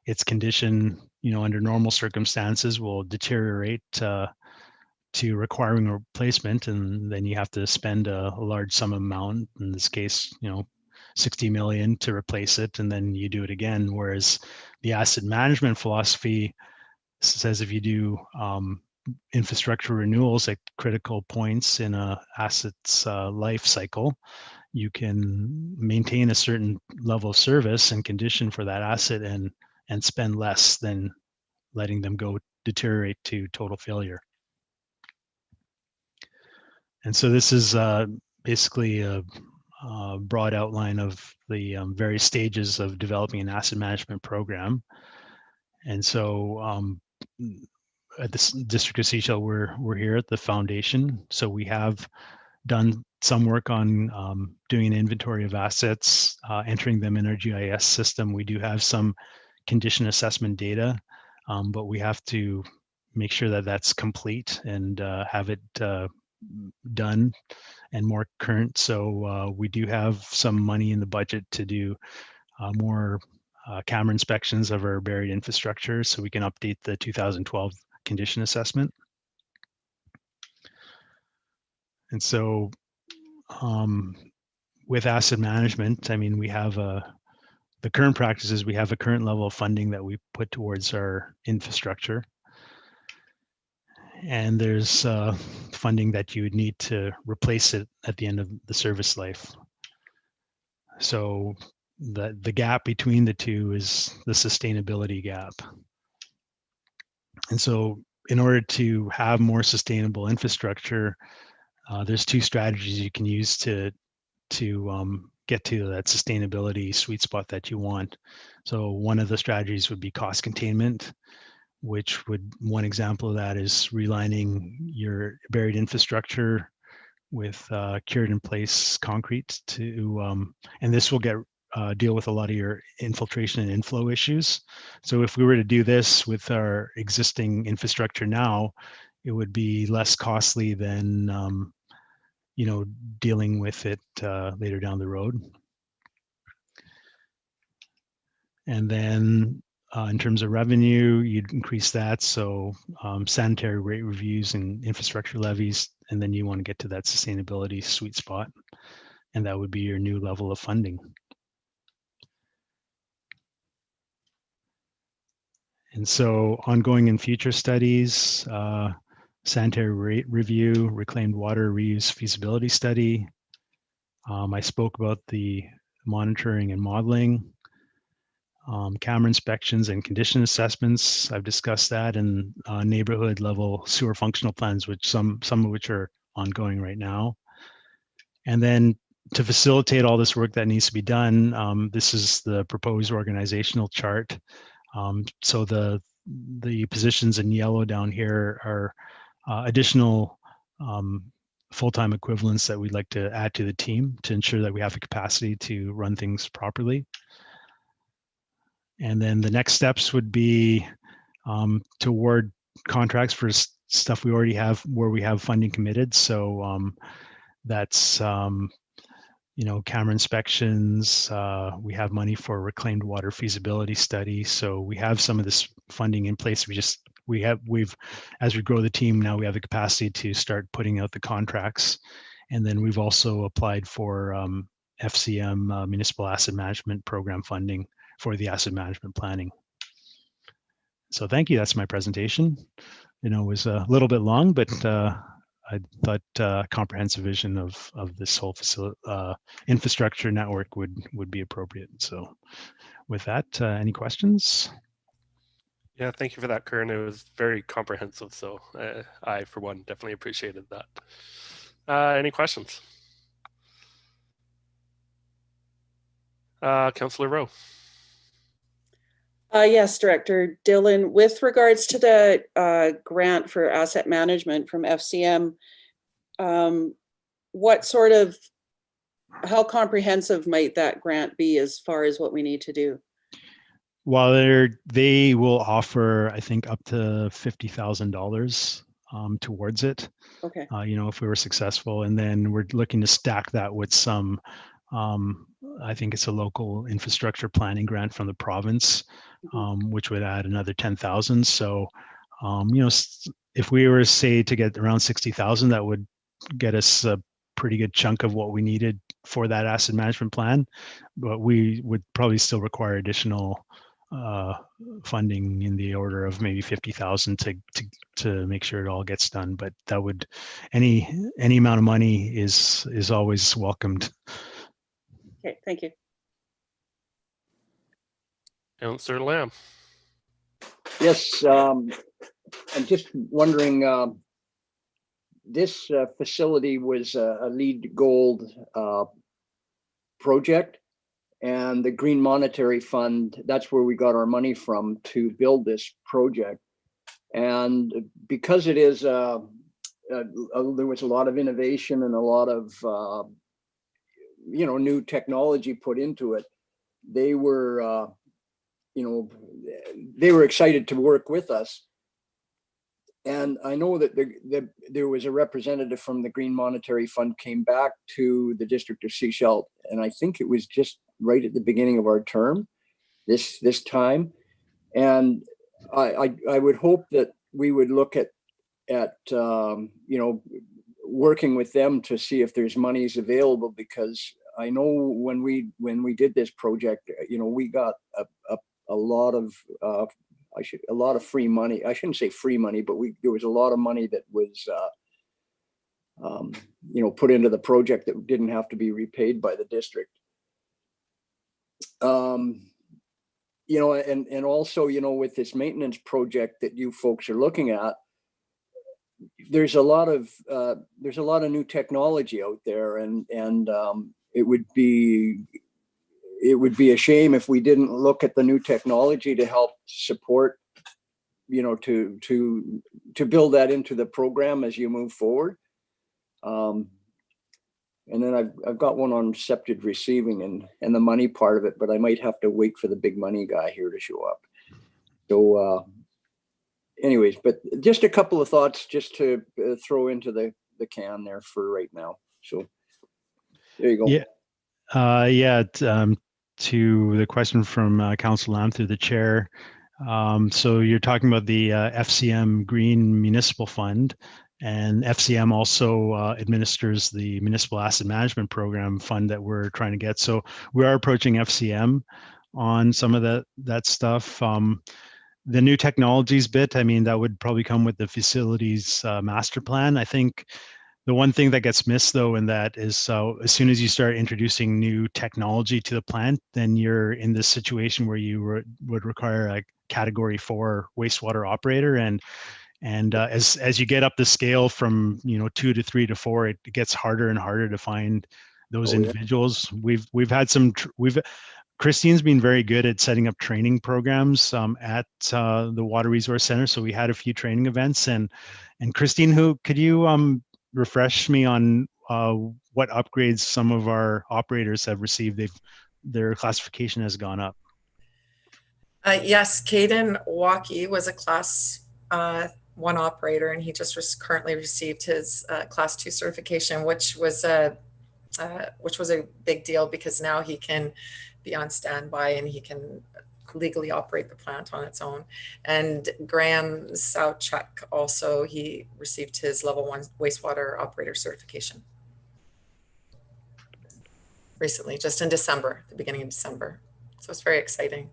its condition, under normal circumstances will deteriorate to requiring a replacement, and then you have to spend a large sum amount, in this case 60 million, to replace it, and then you do it again. Whereas the asset management philosophy says if you do infrastructure renewals at critical points in a asset's life cycle, you can maintain a certain level of service and condition for that asset and spend less than letting them go deteriorate to total failure. And so this is basically a broad outline of the various stages of developing an asset management program. And so at the District of Sechelt, we're here at the foundation. So we have done some work on doing an inventory of assets, entering them in our GIS system. We do have some condition assessment data, but we have to make sure that that's complete and have it done and more current. So we do have some money in the budget to do more camera inspections of our buried infrastructure so we can update the 2012 condition assessment. And so with asset management, we have the current practices, we have a current level of funding that we put towards our infrastructure. And there's funding that you would need to replace it at the end of the service life. So the gap between the two is the sustainability gap. And so in order to have more sustainable infrastructure, there's 2 strategies you can use to get to that sustainability sweet spot that you want. So one of the strategies would be cost containment, one example of that is relining your buried infrastructure with cured in place concrete and this will deal with a lot of your infiltration and inflow issues. So if we were to do this with our existing infrastructure now, it would be less costly than dealing with it later down the road. And then in terms of revenue, you'd increase that. So sanitary rate reviews and infrastructure levies, and then you want to get to that sustainability sweet spot. And that would be your new level of funding. And so ongoing and future studies, sanitary rate review, reclaimed water reuse feasibility study. I spoke about the monitoring and modeling, camera inspections and condition assessments. I've discussed that, and neighborhood level sewer functional plans, which some of which are ongoing right now. And then to facilitate all this work that needs to be done, this is the proposed organizational chart. So the positions in yellow down here are additional full-time equivalents that we'd like to add to the team to ensure that we have the capacity to run things properly. And then the next steps would be to award contracts for stuff we already have where we have funding committed. So that's camera inspections. We have money for reclaimed water feasibility study. So we have some of this funding in place. As we grow the team now, we have the capacity to start putting out the contracts. And then we've also applied for FCM Municipal Asset Management Program funding for the asset management planning. So thank you. That's my presentation. It was a little bit long, but I thought a comprehensive vision of this whole infrastructure network would be appropriate. So with that, any questions? Yeah, thank you for that, Kern. It was very comprehensive. So I, for one, definitely appreciated that. Any questions? Councillor Rowe. Yes, Director Dillon, with regards to the grant for asset management from FCM, how comprehensive might that grant be as far as what we need to do? Well, they will offer, I think, up to $50,000 towards it. Okay. If we were successful, and then we're looking to stack that with some, I think it's a local infrastructure planning grant from the province, which would add another 10,000. So, if we were, say, to get around 60,000, that would get us a pretty good chunk of what we needed for that asset management plan. But we would probably still require additional funding in the order of maybe 50,000 to make sure it all gets done. But that would, any amount of money is always welcomed. Okay, thank you. Councillor Lamb. Yes, I'm just wondering, this facility was a LEED Gold project, and the Green Monetary Fund, that's where we got our money from to build this project. And because it is, there was a lot of innovation and a lot of, new technology put into it. They were, they were excited to work with us. And I know that there was a representative from the Green Monetary Fund came back to the District of Sechelt, and I think it was just right at the beginning of our term, this time. And I would hope that we would look at working with them to see if there's monies available, because I know when we did this project, we got a lot of a lot of free money. I shouldn't say free money, but there was a lot of money that was put into the project that didn't have to be repaid by the district. And also, with this maintenance project that you folks are looking at, there's a lot of new technology out there, and it would be a shame if we didn't look at the new technology to help support you know, to build that into the program as you move forward. And then I've got one on septage receiving and the money part of it, but I might have to wait for the big money guy here to show up. So anyways, but just a couple of thoughts just to throw into the can there for right now. So there you go. Yeah. To the question from Council Lamb through the chair. So you're talking about the FCM Green Municipal Fund, and FCM also administers the Municipal Asset Management Program fund that we're trying to get. So we are approaching FCM on some of that stuff. The new technologies bit, I mean, that would probably come with the facilities master plan. I think the one thing that gets missed though in that is as soon as you start introducing new technology to the plant, then you're in this situation where you would require a category 4 wastewater operator, and as you get up the scale from 2 to 3 to 4, it gets harder and harder to find those individuals. Christine's been very good at setting up training programs at the Water Resource Center. So we had a few training events, and Christine, could you refresh me on what upgrades some of our operators have received? Their classification has gone up. Yes, Caden Walkie was a class 1 operator, and he just currently received his class 2 certification, which was a big deal because now he can be on standby and he can legally operate the plant on its own. And Graham Sowchuk also, he received his level 1 wastewater operator certification recently, just in December, the beginning of December. So it's very exciting.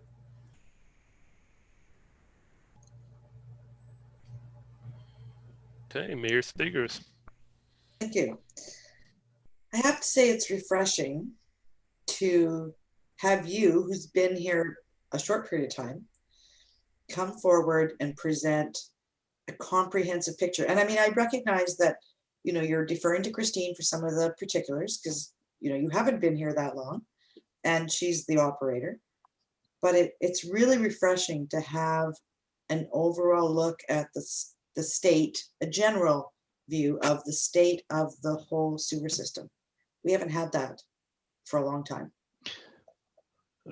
Okay, Mayor Stiggers. Thank you. I have to say it's refreshing to have you, who's been here a short period of time, come forward and present a comprehensive picture. And I mean, I recognize that, you're deferring to Christine for some of the particulars because, you haven't been here that long and she's the operator. But it's really refreshing to have an overall look at the state, a general view of the state of the whole sewer system. We haven't had that for a long time.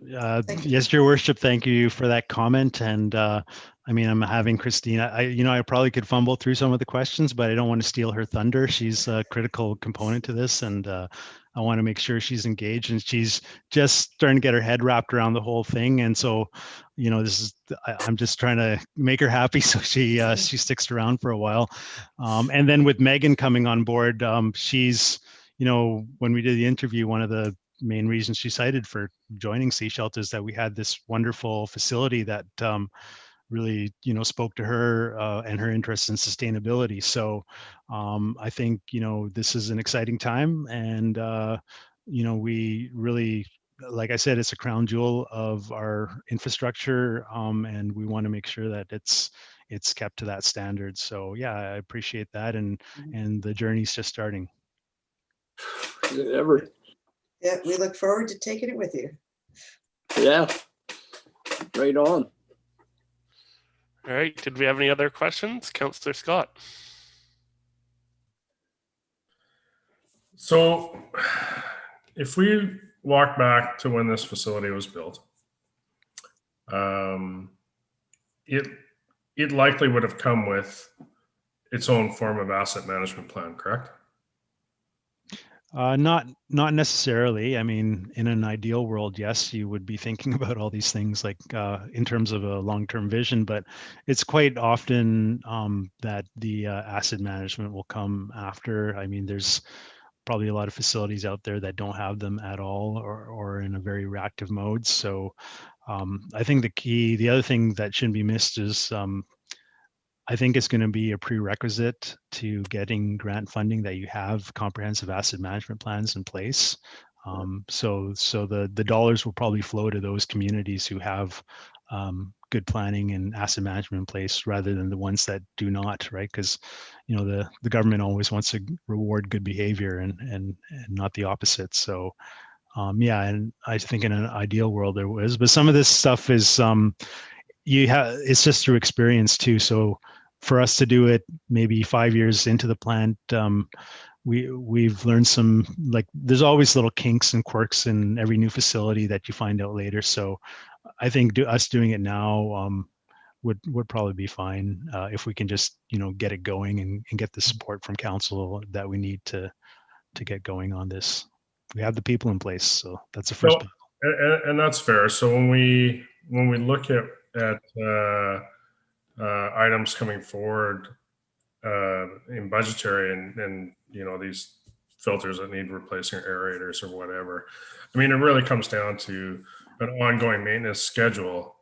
Yes, Your Worship, thank you for that comment. And I mean, I'm having Christine. I probably could fumble through some of the questions, but I don't want to steal her thunder. She's a critical component to this, and I want to make sure she's engaged. And she's just starting to get her head wrapped around the whole thing. And so, I'm just trying to make her happy so she sticks around for a while. And then with Megan coming on board, she's, when we did the interview, one of the main reasons she cited for joining Sea Shelter is that we had this wonderful facility that really spoke to her and her interest in sustainability. So I think this is an exciting time, and we really, like I said, it's a crown jewel of our infrastructure, and we want to make sure that it's kept to that standard. So yeah, I appreciate that, and the journey's just starting. Ever. Yeah, we look forward to taking it with you. Yeah, right on. All right, did we have any other questions? Councillor Scott. So if we walk back to when this facility was built, it likely would have come with its own form of asset management plan, correct? Not necessarily. I mean, in an ideal world, yes, you would be thinking about all these things like in terms of a long-term vision, but it's quite often that the asset management will come after. I mean, there's probably a lot of facilities out there that don't have them at all or in a very reactive mode. So I think the other thing that shouldn't be missed is I think it's going to be a prerequisite to getting grant funding that you have comprehensive asset management plans in place. So the dollars will probably flow to those communities who have good planning and asset management in place rather than the ones that do not, right? Because the government always wants to reward good behavior and not the opposite. So yeah, and I think in an ideal world there was, but some of this stuff is it's just through experience too. So for us to do it maybe 5 years into the plant, we've learned some, like, there's always little kinks and quirks in every new facility that you find out later. So I think us doing it now would probably be fine if we can just get it going and get the support from council that we need to get going on this. We have the people in place, so that's the first. And that's fair. So when we look at items coming forward in budgetary and these filters that need replacing, aerators or whatever, I mean, it really comes down to an ongoing maintenance schedule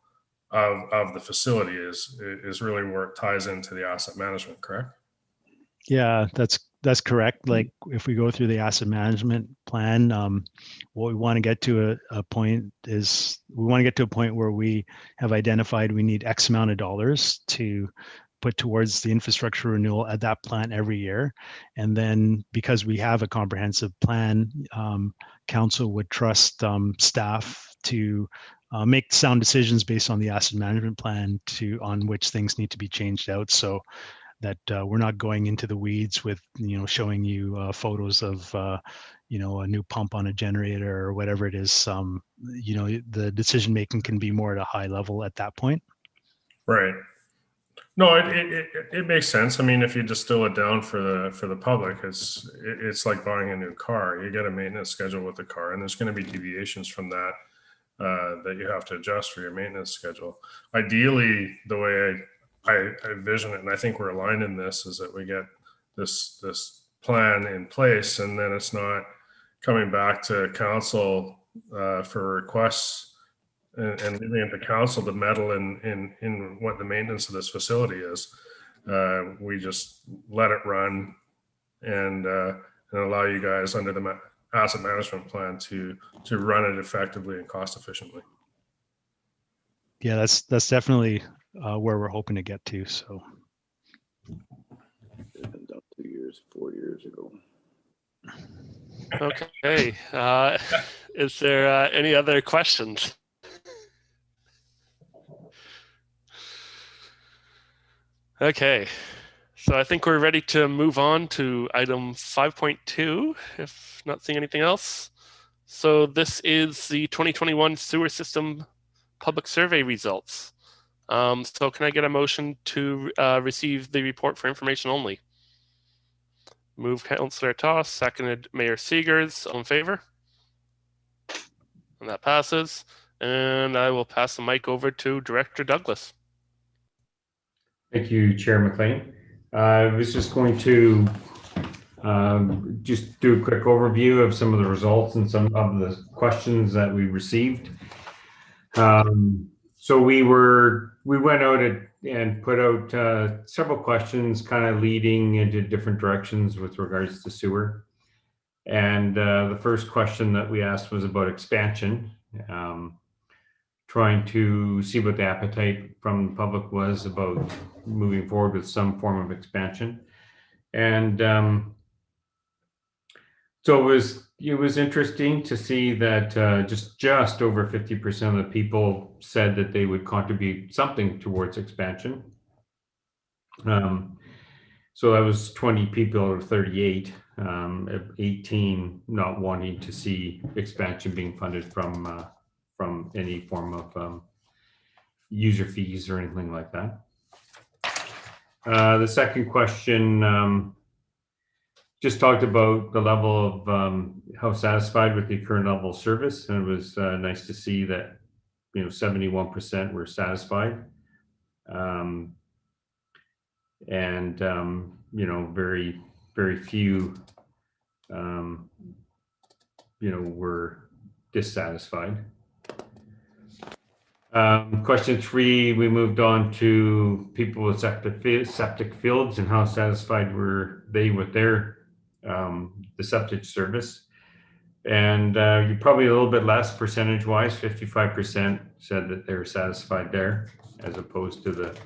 of the facility is really where it ties into the asset management, correct? Yeah, that's correct. Like if we go through the asset management plan, what we want to get to a point is we want to get to a point where we have identified we need X amount of dollars to put towards the infrastructure renewal at that plant every year. And then because we have a comprehensive plan, council would trust staff to make sound decisions based on the asset management plan on which things need to be changed out. So that we're not going into the weeds with, showing you photos of, a new pump on a generator or whatever it is. The decision making can be more at a high level at that point. Right. No, it makes sense. I mean, if you distill it down for the public, it's like buying a new car. You get a maintenance schedule with the car, and there's going to be deviations from that that you have to adjust for your maintenance schedule. Ideally, the way I envision it, and I think we're aligned in this, is that we get this plan in place, and then it's not coming back to council for requests and leaving it to council to meddle in what the maintenance of this facility is. We just let it run and allow you guys under the asset management plan to run it effectively and cost efficiently. Yeah, that's definitely where we're hoping to get to. So, it's been done 2 years, 4 years ago. Okay. Is there any other questions? Okay. So I think we're ready to move on to item 5.2, if not seeing anything else. So this is the 2021 sewer system public survey results. So can I get a motion to receive the report for information only? Move Councillor Toss, seconded Mayor Seegers. All in favor? And that passes. And I will pass the mic over to Director Douglas. Thank you, Chair McLean. I was just going to just do a quick overview of some of the results and some of the questions that we received. So we went out and put out several questions kind of leading into different directions with regards to sewer. And the first question that we asked was about expansion, trying to see what the appetite from the public was about moving forward with some form of expansion. And so it was interesting to see that just over 50% of the people said that they would contribute something towards expansion. So that was 20 people out of 38, 18 not wanting to see expansion being funded from any form of user fees or anything like that. The second question just talked about the level of how satisfied with the current level of service, and it was nice to see that 71% were satisfied, and very few were dissatisfied. Question 3, we moved on to people with septic fields and how satisfied were they with their the septage service. And you're probably a little bit less percentage wise, 55% said that they were satisfied there, as opposed to the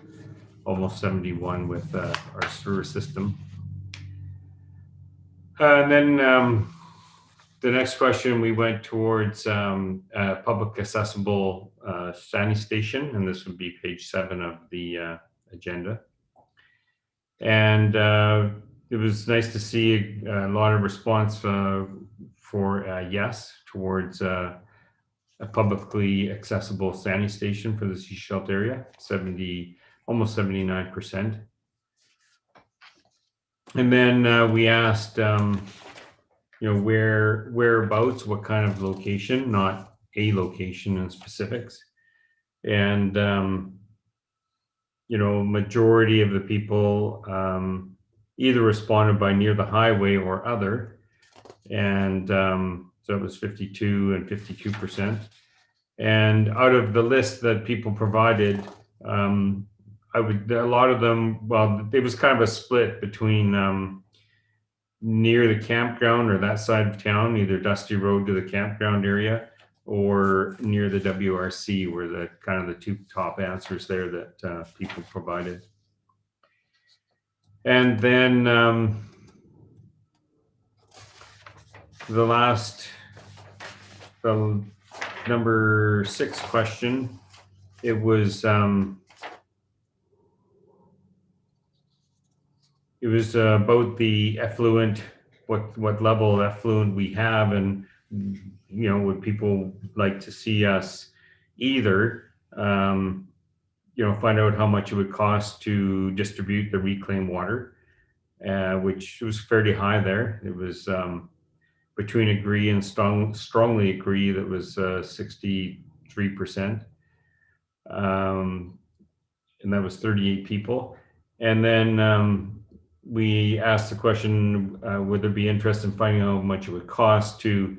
almost 71 with our sewer system. And then The next question, we went towards a public accessible sanitation station, and this would be page 7 of the agenda. And it was nice to see a lot of response for yes towards a publicly accessible sanitation station for the Seashelt area, almost 79%. And then we asked, whereabouts, what kind of location, not a location in specifics. And, majority of the people either responded by near the highway or other. And so it was 52 and 52%. And out of the list that people provided, a lot of them, well, it was kind of a split between near the campground or that side of town, either Dusty Road to the campground area or near the WRC, were the kind of the two top answers there that people provided. And then the number 6 question, it was about the effluent, what level of effluent we have, and would people like to see us either find out how much it would cost to distribute the reclaimed water, which was fairly high there. It was between agree and strongly agree, that was 63%, and that was 38 people. And then we asked the question, would there be interest in finding out how much it would cost to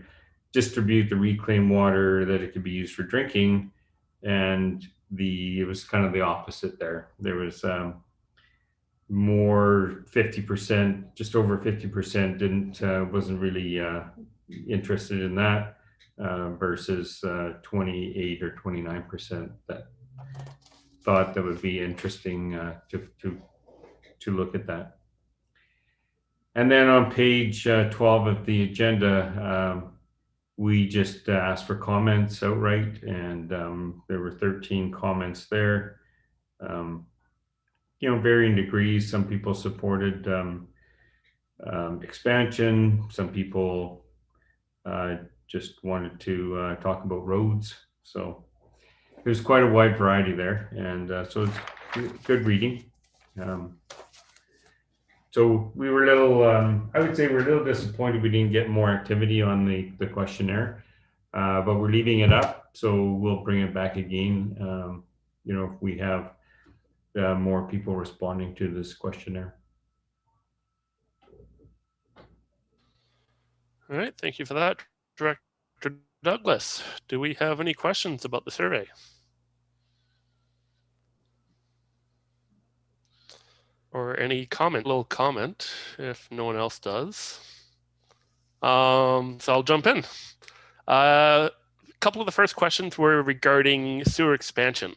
distribute the reclaimed water that it could be used for drinking? And it was kind of the opposite there. There was more 50%, just over 50% wasn't really interested in that, versus 28 or 29% that thought that would be interesting to look at that. And then on page 12 of the agenda, we just asked for comments outright, and there were 13 comments there. Varying degrees. Some people supported expansion. Some people just wanted to talk about roads. So there's quite a wide variety there, and so it's good reading. So we were a little, I would say we're a little disappointed we didn't get more activity on the questionnaire, but we're leaving it up. So we'll bring it back again, if we have more people responding to this questionnaire. All right, thank you for that, Director Douglas. Do we have any questions about the survey? Or any little comment, if no one else does. So I'll jump in. A couple of the first questions were regarding sewer expansion.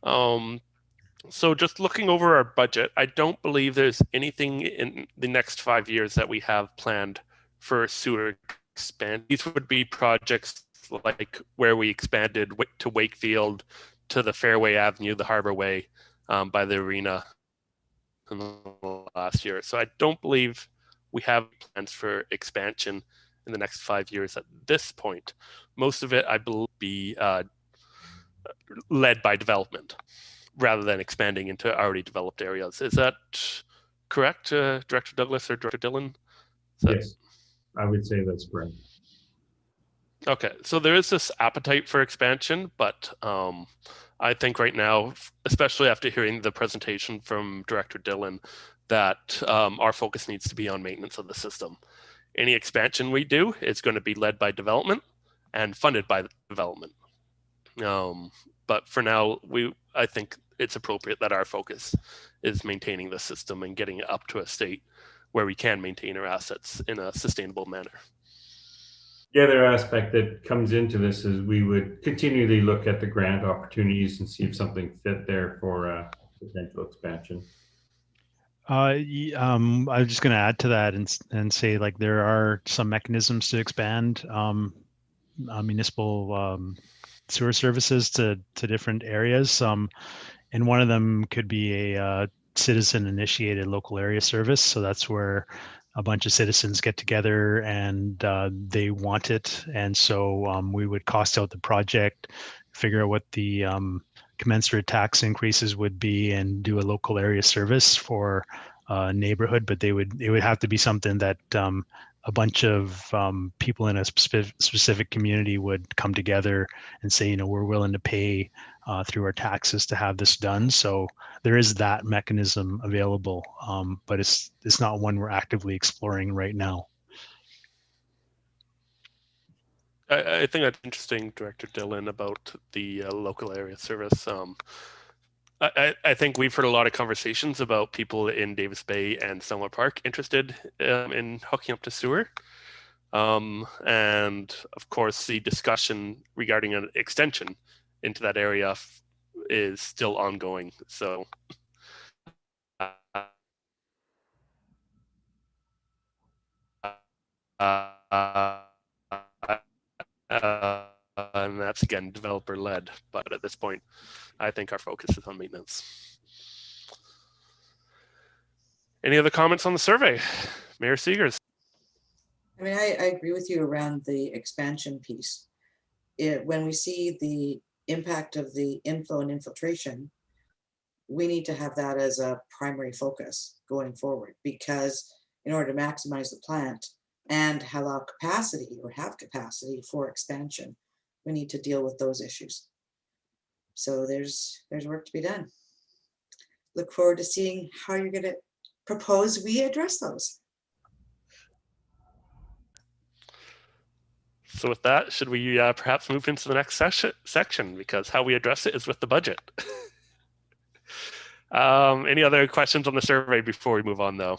So just looking over our budget, I don't believe there's anything in the next 5 years that we have planned for sewer expansion. These would be projects like where we expanded to Wakefield, to the Fairway Avenue, the Harbor Way, by the arena in the last year. So I don't believe we have plans for expansion in the next 5 years at this point. Most of it, I believe, be led by development rather than expanding into already developed areas. Is that correct, Director Douglas or Director Dillon? Yes, I would say that's correct. Okay, so there is this appetite for expansion, but I think right now, especially after hearing the presentation from Director Dillon, that our focus needs to be on maintenance of the system. Any expansion we do is going to be led by development and funded by development. But for now, I think it's appropriate that our focus is maintaining the system and getting it up to a state where we can maintain our assets in a sustainable manner. The other aspect that comes into this is we would continually look at the grant opportunities and see if something fit there for potential expansion. I was just going to add to that and say, like, there are some mechanisms to expand municipal sewer services to different areas. And one of them could be a citizen-initiated local area service. So that's where a bunch of citizens get together and they want it. And so we would cost out the project, figure out what the commensurate tax increases would be, and do a local area service for a neighborhood. But it would have to be something that a bunch of people in a specific community would come together and say, we're willing to pay through our taxes to have this done. So there is that mechanism available, but it's not one we're actively exploring right now. I think that's interesting, Director Dillon, about the local area service. I think we've heard a lot of conversations about people in Davis Bay and Selma Park interested in hooking up to sewer. And of course, the discussion regarding an extension into that area is still ongoing. So and that's again developer led, but at this point I think our focus is on maintenance. Any other comments on the survey? Mayor Seegers. I mean, I agree with you around the expansion piece. When we see the impact of the inflow and infiltration, we need to have that as a primary focus going forward, because in order to maximize the plant and allow capacity or have capacity for expansion, we need to deal with those issues. So there's work to be done. Look forward to seeing how you're going to propose we address those. So with that, should we perhaps move into the next section, because how we address it is with the budget. Any other questions on the survey before we move on, though?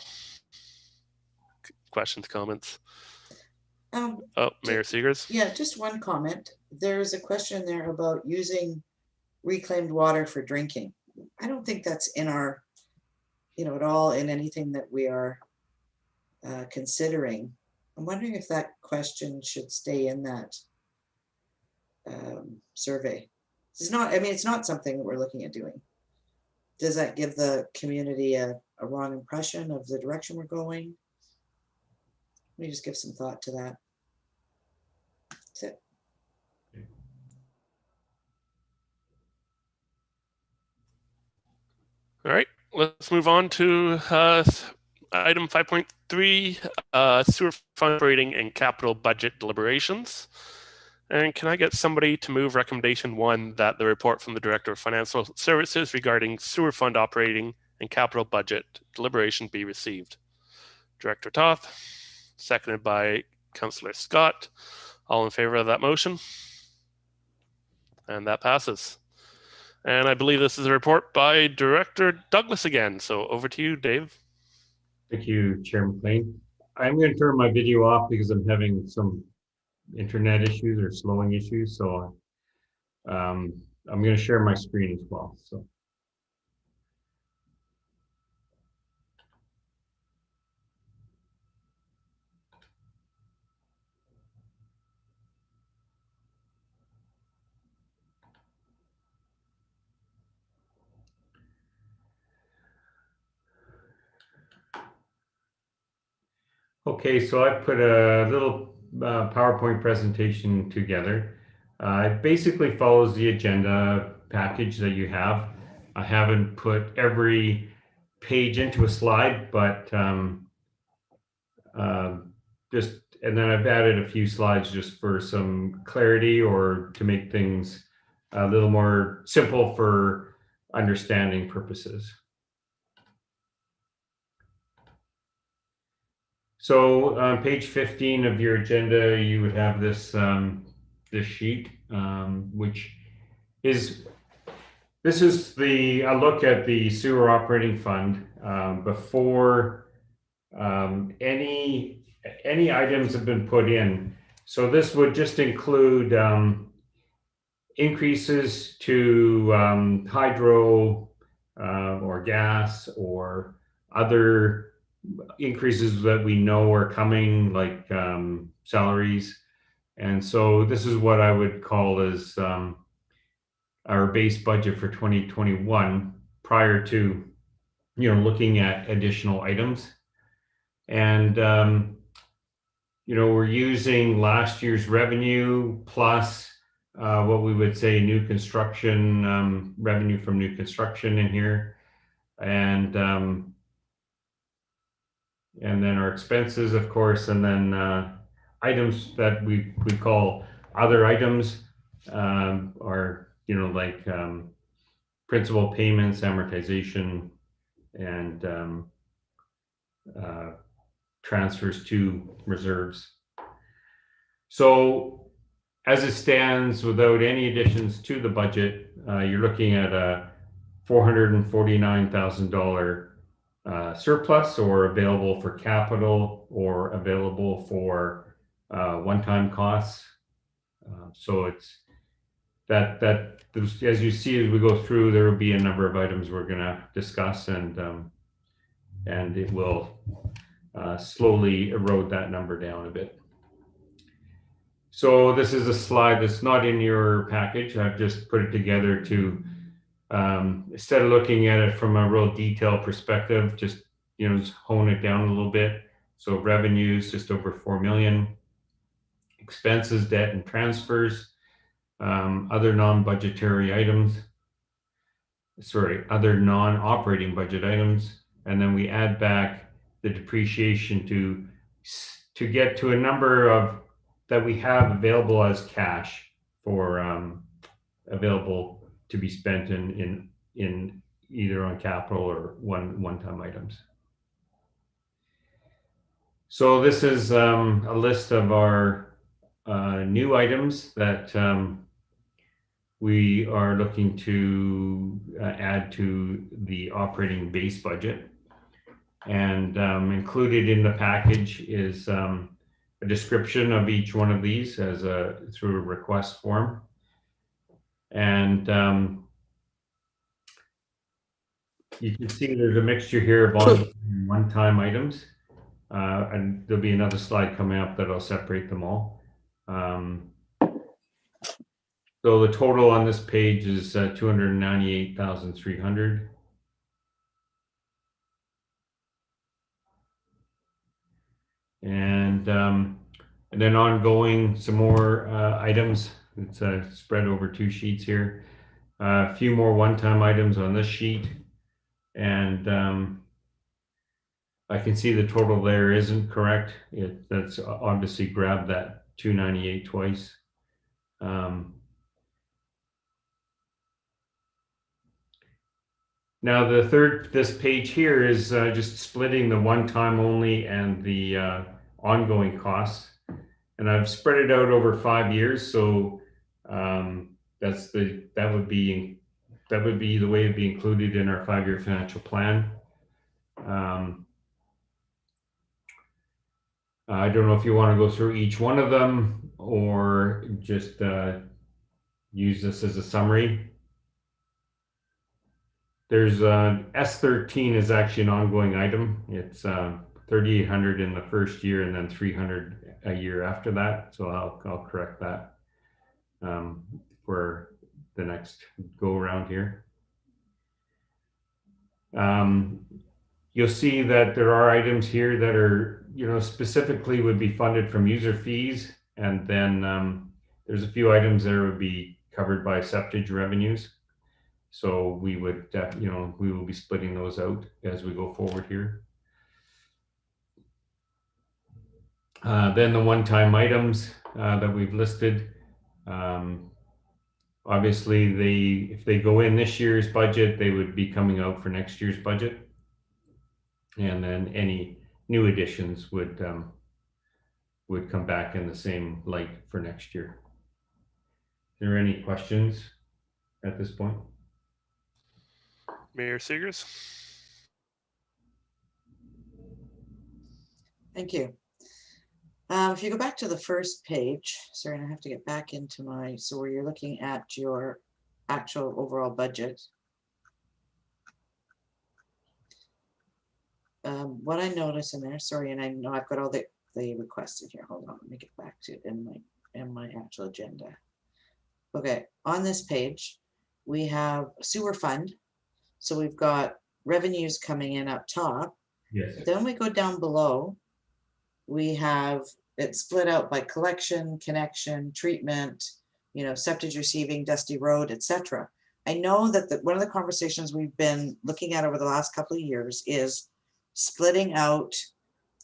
Questions, comments? Mayor Seegers? Yeah, just one comment. There's a question there about using reclaimed water for drinking. I don't think that's in our, at all in anything that we are considering. I'm wondering if that question should stay in that survey. It's not, it's not something that we're looking at doing. Does that give the community a wrong impression of the direction we're going? Let me just give some thought to that. That's it. All right, let's move on to item 5.3, sewer fund operating and capital budget deliberations. And can I get somebody to move recommendation 1 that the report from the Director of Financial Services regarding sewer fund operating and capital budget deliberation be received? Director Toth, seconded by Councillor Scott. All in favor of that motion? And that passes. And I believe this is a report by Director Douglas again. So over to you, Dave. Thank you, Chair McLean. I'm going to turn my video off because I'm having some internet issues or slowing issues. So I'm going to share my screen as well. So. Okay, so I put a little PowerPoint presentation together. It basically follows the agenda package that you have. I haven't put every page into a slide, but and then I've added a few slides just for some clarity or to make things a little more simple for understanding purposes. So on page 15 of your agenda, you would have this this sheet, which is a look at the sewer operating fund before any items have been put in. So this would just include increases to hydro or gas or other increases that we know are coming, like salaries. And so this is what I would call as our base budget for 2021 prior to, looking at additional items. And, we're using last year's revenue plus what we would say new construction, revenue from new construction in here. And then our expenses, of course, and then items that we call other items are, like principal payments, amortization, and transfers to reserves. So as it stands, without any additions to the budget, you're looking at a $449,000 surplus, or available for capital, or available for one-time costs. So it's that as you see as we go through, there will be a number of items we're going to discuss, and it will slowly erode that number down a bit. So this is a slide that's not in your package. I've just put it together to instead of looking at it from a real detailed perspective, just hone it down a little bit. So revenues just over 4 million, expenses, debt, and transfers, other non-budgetary items. Other non-operating budget items, and then we add back the depreciation to get to a number of that we have available as cash for available to be spent in either on capital or one-time items. So this is a list of our new items that we are looking to add to the operating base budget. And included in the package is a description of each one of these through a request form. And you can see there's a mixture here of ongoing and one-time items. And there'll be another slide coming up that'll separate them all. So the total on this page is 298,300. And then ongoing, some more items. It's spread over 2 sheets here. A few more one-time items on this sheet. And I can see the total there isn't correct. That's obviously grabbed that 298 twice. Now this page here is just splitting the one-time only and the ongoing costs, and I've spread it out over 5 years. So that would be the way it'd be included in our 5-year financial plan. I don't know if you want to go through each one of them or just use this as a summary. There's S13 is actually an ongoing item. It's 3,800 in the first year and then 300 a year after that. So I'll correct that for the next go around here. You'll see that there are items here that are, specifically would be funded from user fees. And then there's a few items that would be covered by septage revenues. So we would, we will be splitting those out as we go forward here. Then the one-time items that we've listed. Obviously, if they go in this year's budget, they would be coming out for next year's budget. And then any new additions would come back in the same light for next year. Are there any questions at this point? Mayor Seegers. Thank you. If you go back to the first page, sorry, I have to get back into so where you're looking at your actual overall budget. what I noticed in there, sorry, and I know I've got all the requests in here. Hold on, let me get back to it in my actual agenda. Okay, on this page, we have a sewer fund. So we've got revenues coming in up top. Yes. Then we go down below. We have it split out by collection, connection, treatment, septage receiving, dusty road, etc. I know that one of the conversations we've been looking at over the last couple of years is splitting out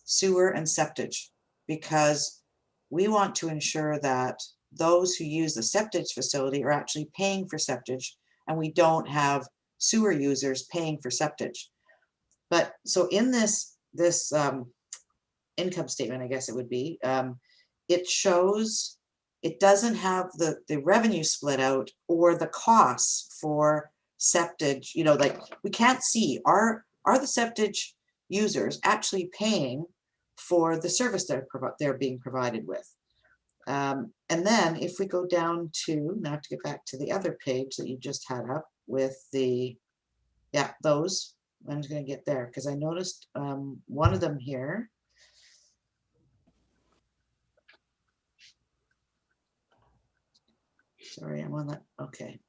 sewer and septage, because we want to ensure that those who use the septage facility are actually paying for septage, and we don't have sewer users paying for septage. But so in this income statement, I guess it would be, it shows it doesn't have the revenue split out or the costs for septage. Like we can't see, are the septage users actually paying for the service they're being provided with? And then if we go down to, now to get back to the other page that you just had up with those, I'm just going to get there because I noticed one of them here. Sorry, I'm on that. Okay.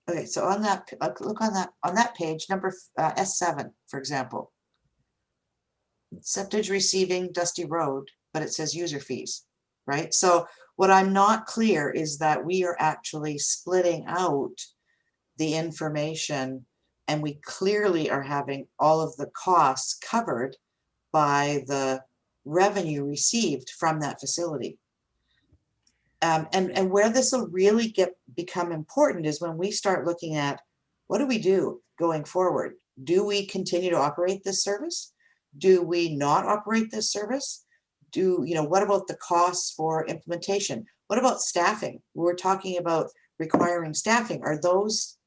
Okay, so on that, look on that page, number S7, for example. Septage receiving dusty road, but it says user fees, right? So what I'm not clear is that we are actually splitting out the information, and we clearly are having all of the costs covered by the revenue received from that facility. And where this will really become important is when we start looking at, what do we do going forward? Do we continue to operate this service? Do we not operate this service? What about the costs for implementation? What about staffing? We're talking about requiring staffing. Are those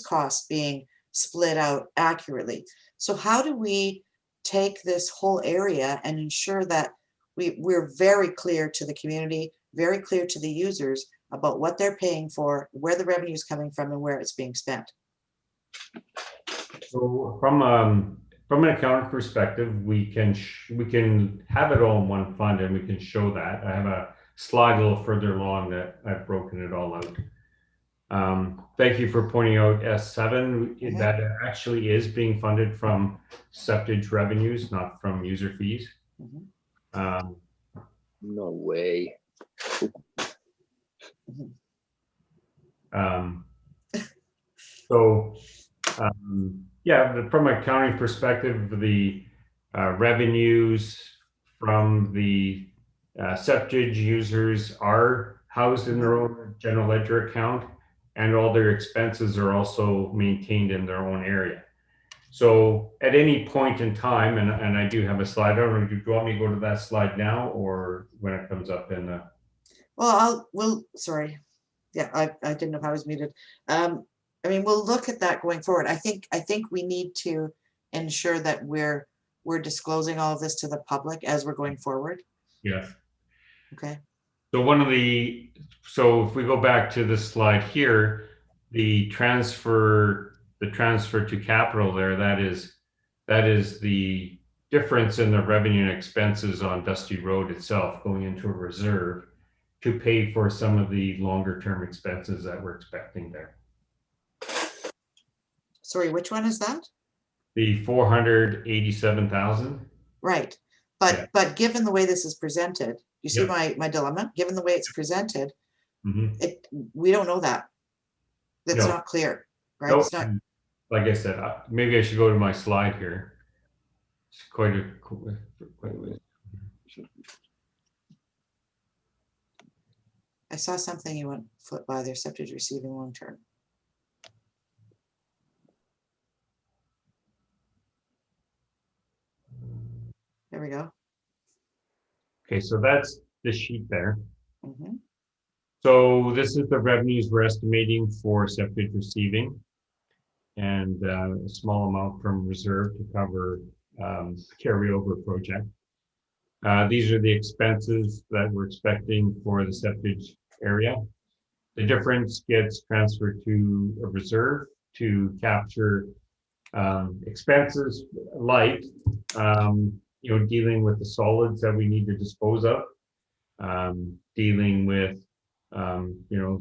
costs being split out accurately? So how do we take this whole area and ensure that we're very clear to the community, very clear to the users about what they're paying for, where the revenue is coming from, and where it's being spent? So from an accounting perspective, we can have it all in one fund, and we can show that. I have a slide a little further along that I've broken it all out. Thank you for pointing out S7. Mm-hmm. That actually is being funded from septage revenues, not from user fees. Mm-hmm. No way. Yeah, from an accounting perspective, the revenues from the septage users are housed in their own general ledger account, and all their expenses are also maintained in their own area. So at any point in time, and I do have a slide, I don't know, do you want me to go to that slide now or when it comes up in the... Well, sorry. Yeah, I didn't know if I was muted. I mean, we'll look at that going forward. I think we need to ensure that we're disclosing all of this to the public as we're going forward. Yes. Okay. So if we go back to this slide here, the transfer to capital there, that is the difference in the revenue and expenses on Dusty Road itself going into a reserve to pay for some of the longer term expenses that we're expecting there. Sorry, which one is that? The 487,000. Right. But given the way this is presented, you see my dilemma? Given the way it's presented, we don't know that. That's not clear, right? Nope. It's not. Like I said, maybe I should go to my slide here. It's quite a way. I saw something you went flip by there, septage receiving long term. There we go. Okay, so that's the sheet there. So this is the revenues we're estimating for septage receiving, and a small amount from reserve to cover carryover project. These are the expenses that we're expecting for the septage area. The difference gets transferred to a reserve to capture expenses like, dealing with the solids that we need to dispose of, dealing with,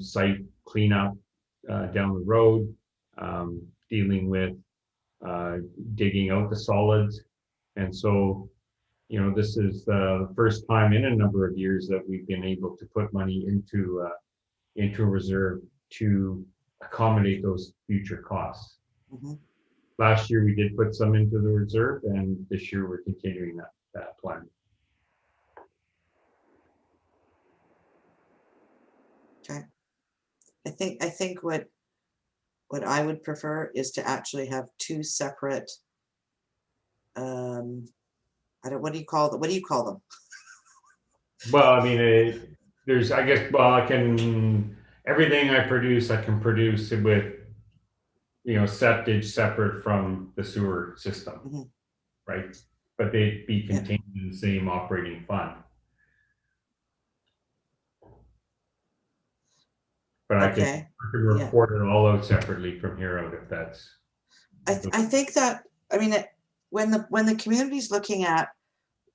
site cleanup down the road, dealing with digging out the solids. And so, this is the first time in a number of years that we've been able to put money into a reserve to accommodate those future costs. Mm-hmm. Last year we did put some into the reserve, and this year we're continuing that plan. Okay. I think what I would prefer is to actually have two separate, what do you call them? Well, I mean, everything I produce, I can produce it with, septage separate from the sewer system, Mm-hmm. right? But they'd be contained in the same operating fund. But I can report it all out separately from here out if that's. I think that, I mean, when the community's looking at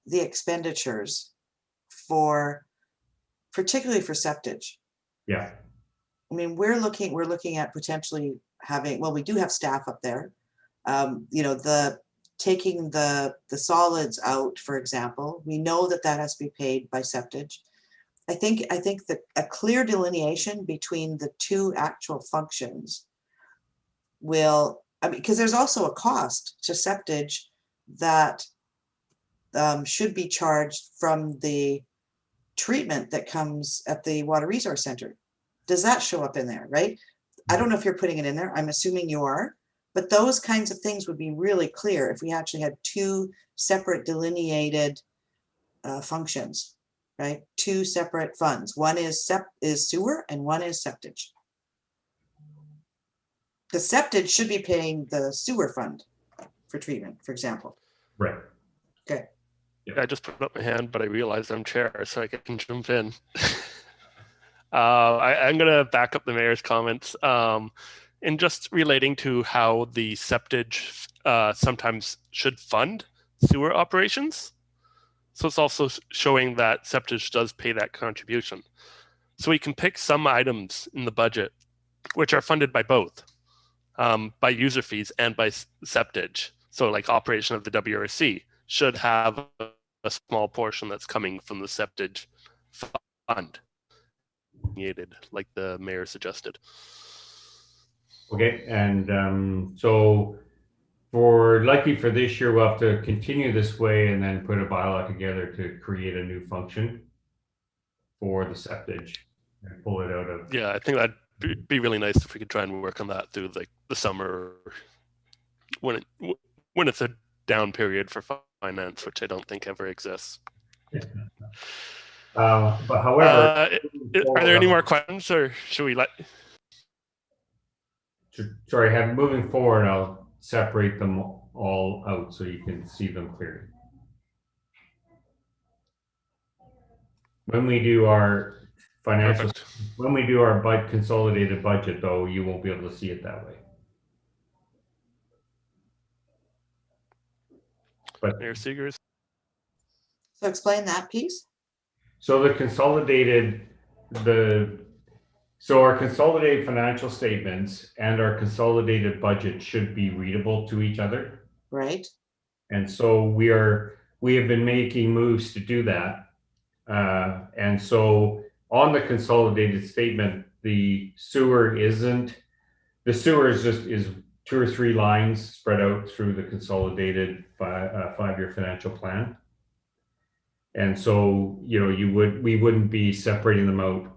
the expenditures particularly for septage. Yeah. I mean, we're looking at potentially having, well, we do have staff up there. Taking the solids out, for example, we know that has to be paid by septage. I think that a clear delineation between the two actual functions will, because there's also a cost to septage that should be charged from the treatment that comes at the Water Resource Center. Does that show up in there, right? I don't know if you're putting it in there. I'm assuming you are, but those kinds of things would be really clear if we actually had two separate delineated functions, right? Two separate funds. One is sewer and one is septage. The septage should be paying the sewer fund for treatment, for example. Right. Okay. I just put up my hand, but I realized I'm chair, so I can jump in. I'm going to back up the mayor's comments in just relating to how the septage sometimes should fund sewer operations. So it's also showing that septage does pay that contribution. So we can pick some items in the budget which are funded by both, by user fees and by septage. So like operation of the WRC should have a small portion that's coming from the septage fund, like the mayor suggested. Okay, and so for this year, we'll have to continue this way and then put a bylaw together to create a new function for the septage and pull it out of. Yeah, I think that'd be really nice if we could try and work on that through like the summer when it's a down period for finance, which I don't think ever exists. But however, are there any more questions, or should we let? Sorry, moving forward, I'll separate them all out so you can see them clearly. When we do our financial, Perfect. when we do our consolidated budget, though, you won't be able to see it that way. But Mayor Seegers. So explain that piece. So our consolidated financial statements and our consolidated budget should be readable to each other. Right. And so we have been making moves to do that. And so on the consolidated statement, the sewer is just 2 or 3 lines spread out through the consolidated 5-year financial plan. And so, we wouldn't be separating them out.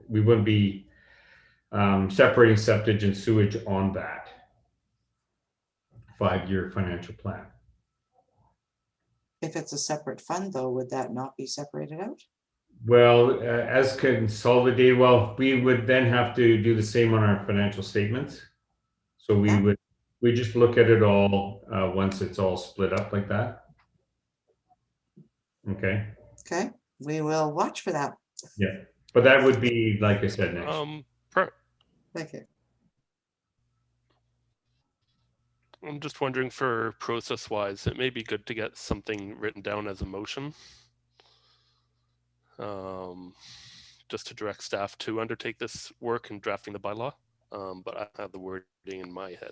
We wouldn't be separating septage and sewage on that 5-year financial plan. If it's a separate fund, though, would that not be separated out? Well, as consolidated, we would then have to do the same on our financial statements. So we just look at it all once it's all split up like that. Okay. Okay, we will watch for that. Yeah. But that would be, like I said, next. Thank you. I'm just wondering, for process-wise, it may be good to get something written down as a motion, just to direct staff to undertake this work in drafting the bylaw. But I have the wording in my head.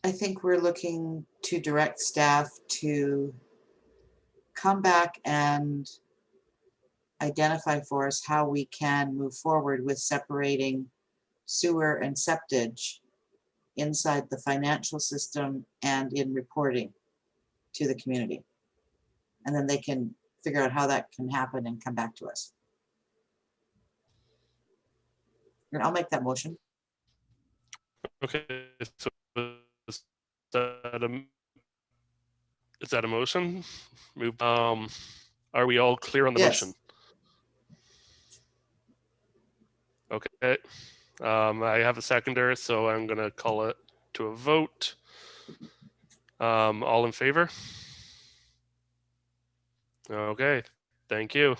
I think we're looking to direct staff to come back and identify for us how we can move forward with separating sewer and septage inside the financial system and in reporting to the community. And then they can figure out how that can happen and come back to us. And I'll make that motion. Okay, so is that a motion? Are we all clear on the Yes. motion? Okay. I have a seconder, so I'm going to call it to a vote. All in favor? Okay, thank you.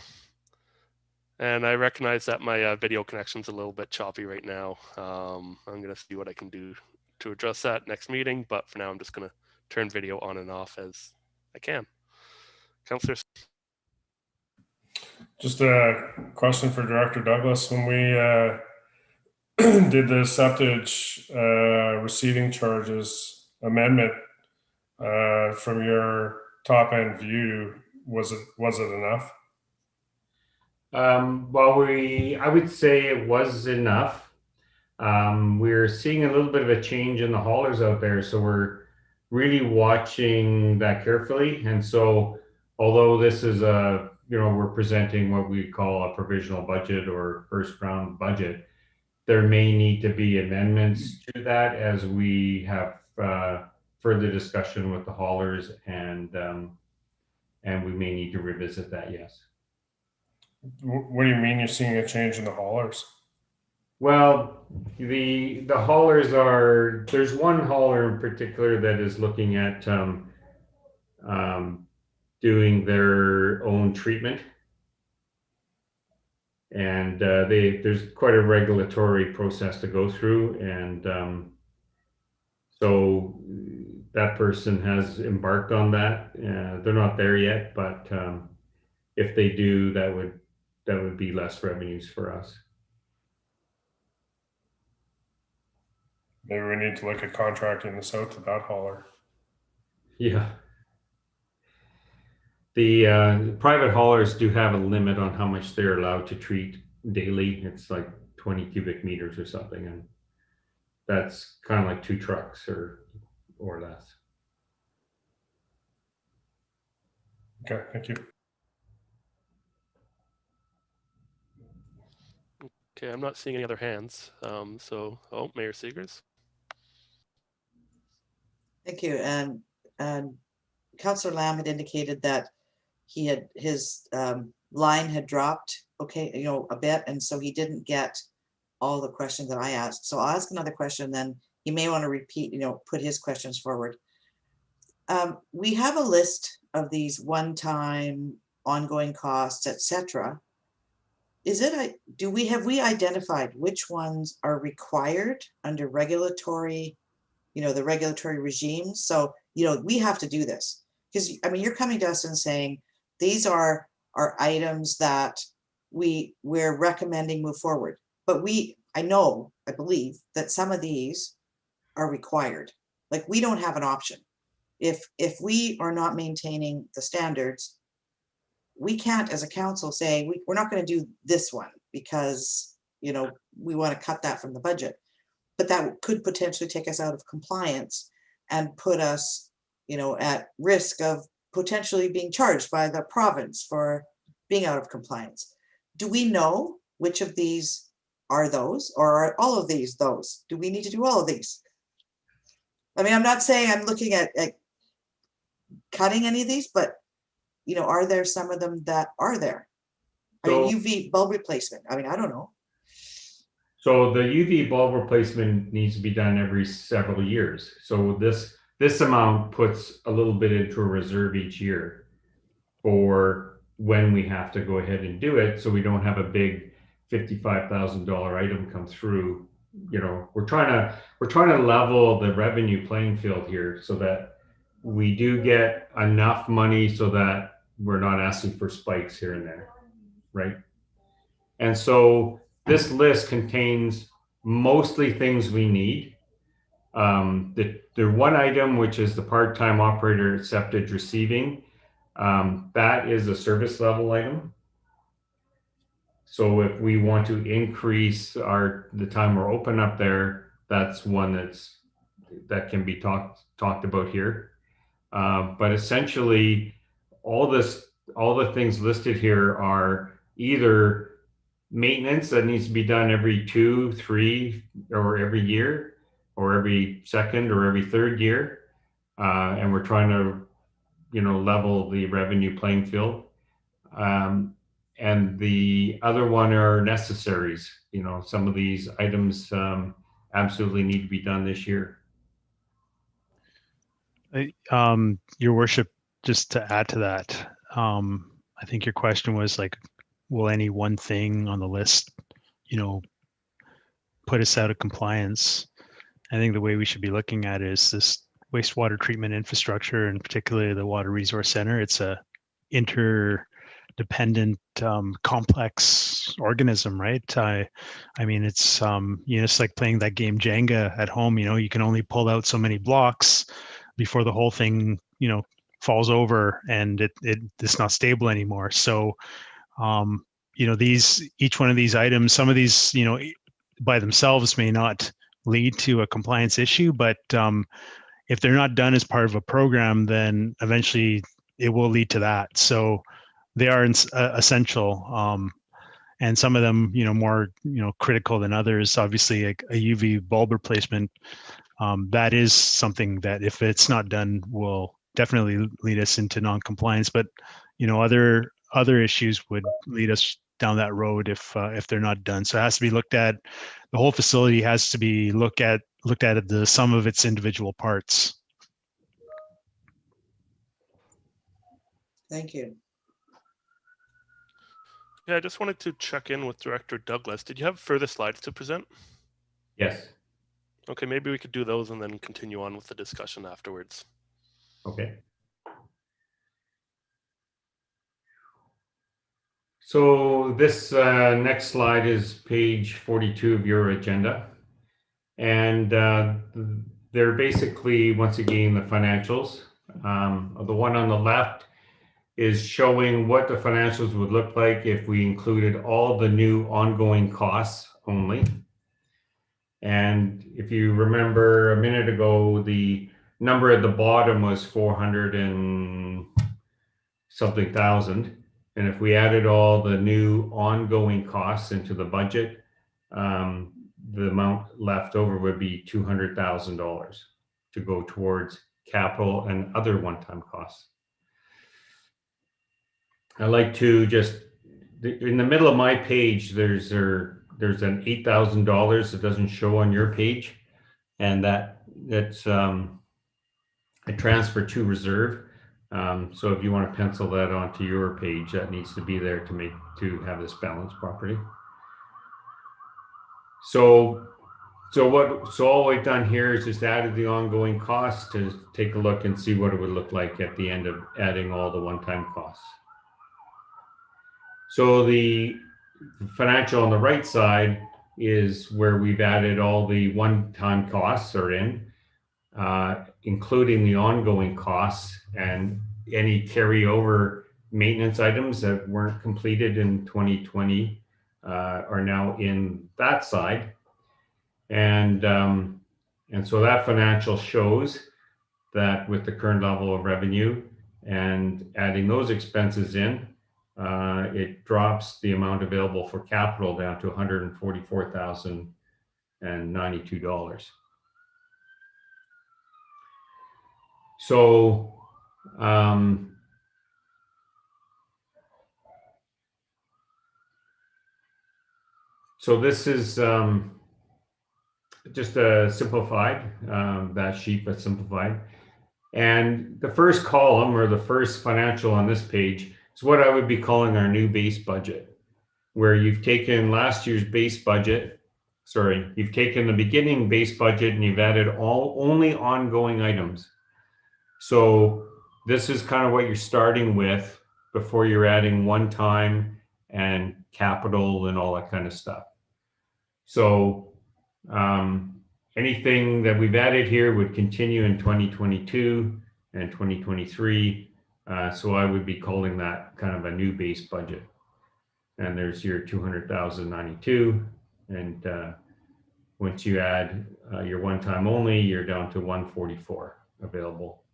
And I recognize that my video connection's a little bit choppy right now. I'm going to see what I can do to address that next meeting, but for now I'm just going to turn video on and off as I can. Councillors. Just a question for Director Douglas. When we did the septage receiving charges amendment, from your top end view, was it enough? Well, I would say it was enough. We're seeing a little bit of a change in the haulers out there, so we're really watching that carefully. And so, although this is we're presenting what we call a provisional budget or first round budget, there may need to be amendments to that as we have further discussion with the haulers, and we may need to revisit that. Yes. What do you mean you're seeing a change in the haulers? Well, the haulers there's one hauler in particular that is looking at doing their own treatment. And there's quite a regulatory process to go through. And so that person has embarked on that. They're not there yet, but if they do, that would be less revenues for us. Maybe we need to look at contracting this out to that hauler. Yeah. The private haulers do have a limit on how much they're allowed to treat daily. It's like 20 cubic meters or something. And that's kind of like 2 trucks or less. Okay, thank you. Okay, I'm not seeing any other hands. Mayor Seegers. Thank you. And Councillor Lamb had indicated that his line had dropped, a bit, and so he didn't get all the questions that I asked. So I'll ask another question, then he may want to repeat, put his questions forward. We have a list of these one-time ongoing costs, etc. Have we identified which ones are required under regulatory, the regulatory regime? So, we have to do this because, you're coming to us and saying, these are items that we're recommending move forward. But I believe that some of these are required. Like, we don't have an option. If we are not maintaining the standards, we can't as a council say, we're not going to do this one because, we want to cut that from the budget. But that could potentially take us out of compliance and put us, at risk of potentially being charged by the province for being out of compliance. Do we know which of these are those, or are all of these those? Do we need to do all of these? I'm not saying I'm looking at cutting any of these, but are there some of them that are there? UV bulb replacement. I don't know. So the UV bulb replacement needs to be done every several years. So this amount puts a little bit into a reserve each year for when we have to go ahead and do it, so we don't have a big $55,000 item come through. You know, we're trying to level the revenue playing field here so that we do get enough money so that we're not asking for spikes here and there, right? And so this list contains mostly things we need. The one item, which is the part-time operator at Septage receiving, that is a service level item. So if we want to increase the time we're open up there, that's one that can be talked about here. But essentially, all the things listed here are either maintenance that needs to be done every 2, 3, or every year, or every second or every third year, and we're trying to, level the revenue playing field. And the other one are necessaries. Some of these items absolutely need to be done this year. Your worship, just to add to that, I think your question was like, will any one thing on the list, put us out of compliance? I think the way we should be looking at it is this wastewater treatment infrastructure, and particularly the Water Resource Center. It's a interdependent, complex organism, right? I mean, it's it's like playing that game Jenga at home. You can only pull out so many blocks before the whole thing, falls over and it's not stable anymore. So, each one of these items, some of these, by themselves may not lead to a compliance issue, but if they're not done as part of a program, then eventually it will lead to that. So they are essential. And some of them, more, critical than others. Obviously, a UV bulb replacement, that is something that if it's not done will definitely lead us into non-compliance. But, other issues would lead us down that road if they're not done. So it has to be looked at. The whole facility has to be looked at the sum of its individual parts. Thank you. Yeah, I just wanted to check in with Director Douglas. Did you have further slides to present? Yes. Okay, maybe we could do those and then continue on with the discussion afterwards. Okay. So this next slide is page 42 of your agenda. And they're basically, once again, the financials. The one on the left is showing what the financials would look like if we included all the new ongoing costs only. And if you remember a minute ago, the number at the bottom was 400 and something thousand. And if we added all the new ongoing costs into the budget, the amount left over would be $200,000 to go towards capital and other one-time costs. I like to just, in the middle of my page, there's an $8,000 that doesn't show on your page, and that's a transfer to reserve. So if you want to pencil that onto your page, that needs to be there to have this balanced properly. So all we've done here is just added the ongoing costs to take a look and see what it would look like at the end of adding all the one-time costs. So the financial on the right side is where we've added all the one-time costs are in, including the ongoing costs and any carryover maintenance items that weren't completed in 2020 are now in that side. And so that financial shows that with the current level of revenue and adding those expenses in, it drops the amount available for capital down to $144,092. So this is just a simplified, that sheet, but simplified. And the first column, or the first financial on this page, It's what I would be calling our new base budget, where you've taken last year's base budget, you've taken the beginning base budget and you've added only ongoing items. So this is kind of what you're starting with before you're adding one-time and capital and all that kind of stuff. So anything that we've added here would continue in 2022 and 2023. So I would be calling that kind of a new base budget. And there's your 200,092. And once you add your one-time only, you're down to 144 available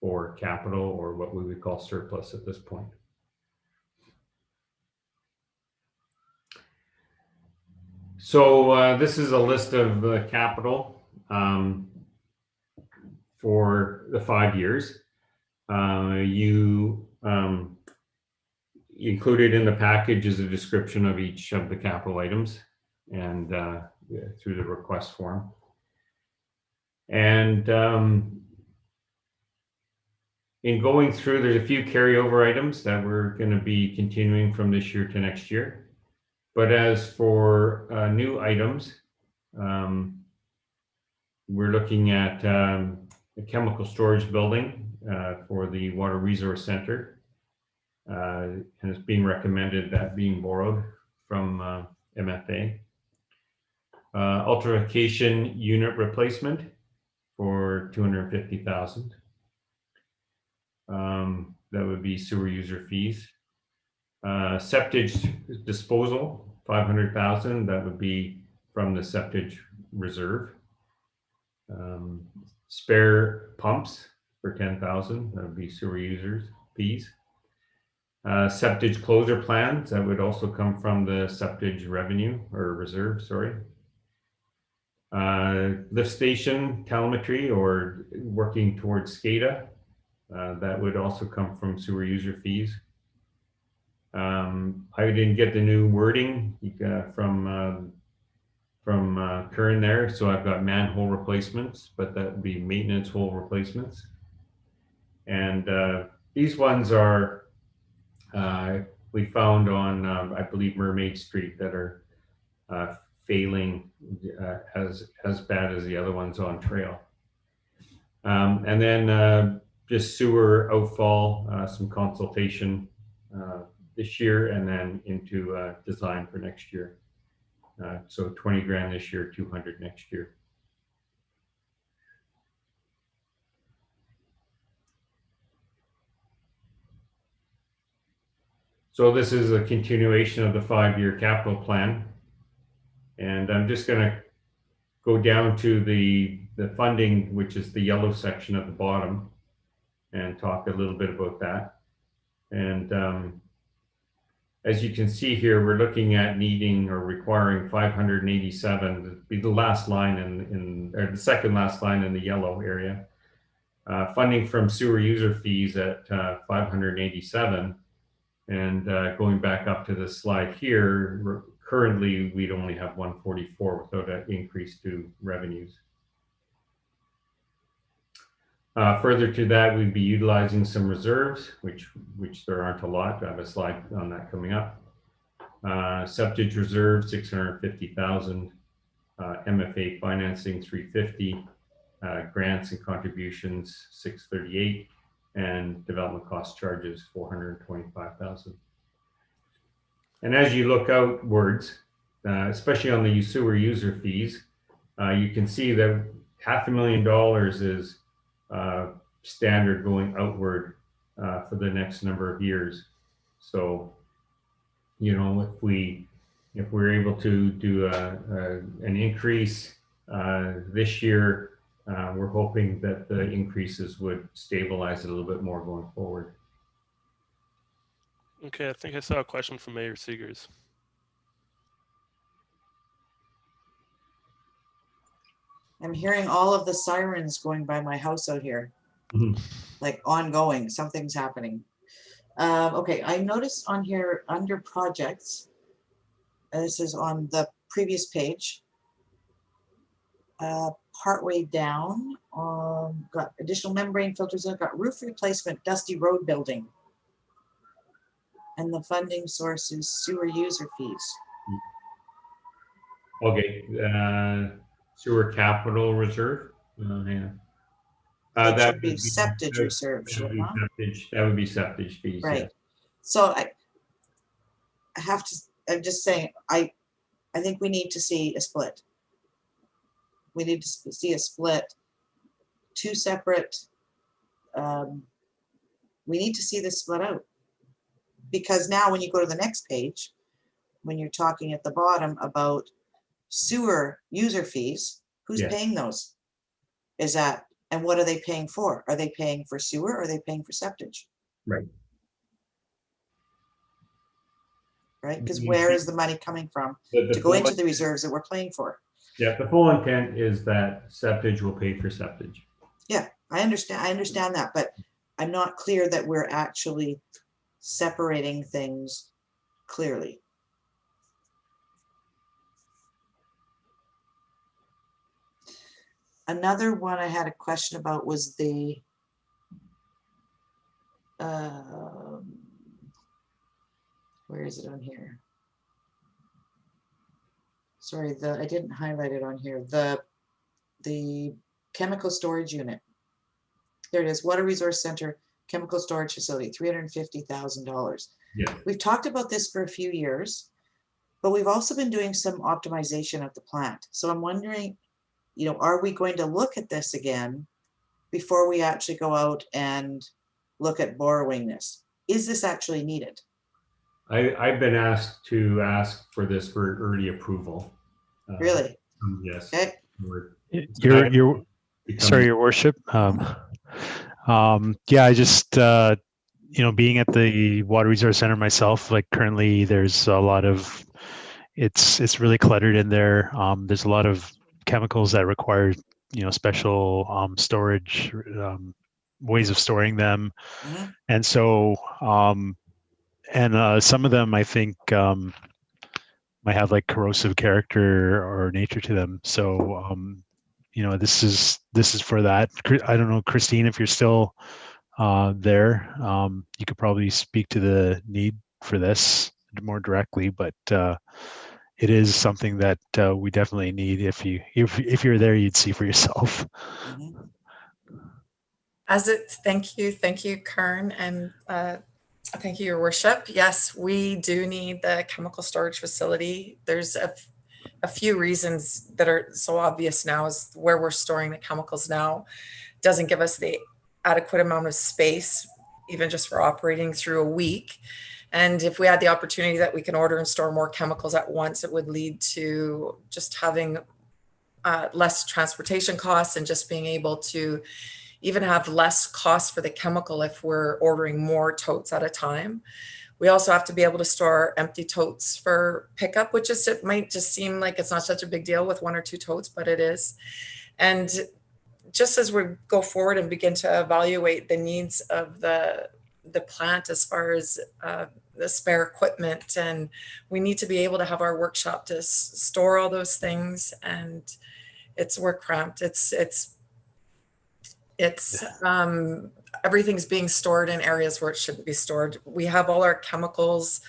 for capital, or what we would call surplus at this point. So this is a list of the capital for the 5 years. You included in the package is a description of each of the capital items and through the request form. And in going through, there's a few carryover items that we're going to be continuing from this year to next year. But as for new items, we're looking at a chemical storage building for the Water Resource Center. And it's being recommended that being borrowed from MFA. Ultrafiltration unit replacement for $250,000. That would be sewer user fees. Septage disposal, $500,000. That would be from the septage reserve. Spare pumps for $10,000. That would be sewer users fees. Septage closure plans. That would also come from the septage revenue or reserve. Sorry. Lift station telemetry or working towards SCADA. That would also come from sewer user fees. I didn't get the new wording from Kern there, so I've got manhole replacements, but that would be maintenance hole replacements. And these ones are we found on I believe Mermaid Street that are failing as bad as the other ones on trail. And then just sewer outfall, some consultation this year, and then into design for next year. So 20 grand this year, 200 next year. So this is a continuation of the 5-year capital plan. And I'm just going to go down to the funding, which is the yellow section at the bottom, and talk a little bit about that. And as you can see here, we're looking at needing or requiring 587 to be the last line or the second last line in the yellow area. Funding from sewer user fees at 587. And going back up to this slide here, currently we'd only have 144 without an increase to revenues. Further to that, we'd be utilizing some reserves, which there aren't a lot. I have a slide on that coming up. Septage reserve, 650,000. MFA financing, 350. Grants and contributions, 638. And development cost charges, 425,000. And as you look outwards, especially on the sewer user fees, you can see that $500,000 is standard going outward for the next number of years. So, you know, if we're able to do an increase this year, we're hoping that the increases would stabilize a little bit more going forward. Okay, I think I saw a question from Mayor Seegers. I'm hearing all of the sirens going by my house out here, like ongoing, something's happening. Okay, I noticed on here under projects, this is on the previous page, partway down, got additional membrane filters, I've got roof replacement, dusty road building. And the funding source is sewer user fees. Okay, sewer capital reserve. Yeah. It That should be septage reserve, that should would it be not? septage. That would be septage fees. Right. Yes. So I have to, I'm just saying, I think we need to see a split. We need to see a split, two separate, we need to see this split out. Because now when you go to the next page, when you're talking at the bottom about sewer user fees, who's Yeah. paying those? Is that, and what are they paying for? Are they paying for sewer or are they paying for septage? Right. Right, because where is the money coming from to go into the reserves that we're paying for? Yeah, the full intent is that septage will pay for septage. Yeah, I understand that, but I'm not clear that we're actually separating things clearly. Another one I had a question about was the where is it on here? Sorry, I didn't highlight it on here. The chemical storage unit. There it is. Water Resource Center Chemical Storage Facility, $350,000. Yeah. We've talked about this for a few years, but we've also been doing some optimization of the plant. So I'm wondering, are we going to look at this again before we actually go out and look at borrowing this? Is this actually needed? I've been asked to ask for this for early approval. Really? Yes. Okay. Sorry, Your Worship. Yeah, I just being at the Water Resource Center myself, like currently there's a lot of it's really cluttered in there. There's a lot of chemicals that require special storage ways of storing them, and so some of them I think might have like corrosive character or nature to them. So this is for that. I don't know, Christine, if you're still there, you could probably speak to the need for this more directly, but it is something that we definitely need. If you're there, you'd see for yourself. Thank you, Kern, and thank you, Your Worship. Yes, we do need the chemical storage facility. There's a few reasons that are so obvious now is where we're storing the chemicals now doesn't give us the adequate amount of space, even just for operating through a week. And if we had the opportunity that we can order and store more chemicals at once, it would lead to just having less transportation costs and just being able to even have less cost for the chemical if we're ordering more totes at a time. We also have to be able to store empty totes for pickup, it might just seem like it's not such a big deal with 1 or 2 totes, but it is. And just as we go forward and begin to evaluate the needs of the plant as far as the spare equipment, and we need to be able to have our workshop to store all those things, and we're cramped. Everything's being stored in areas where it shouldn't be stored. We have all our chemicals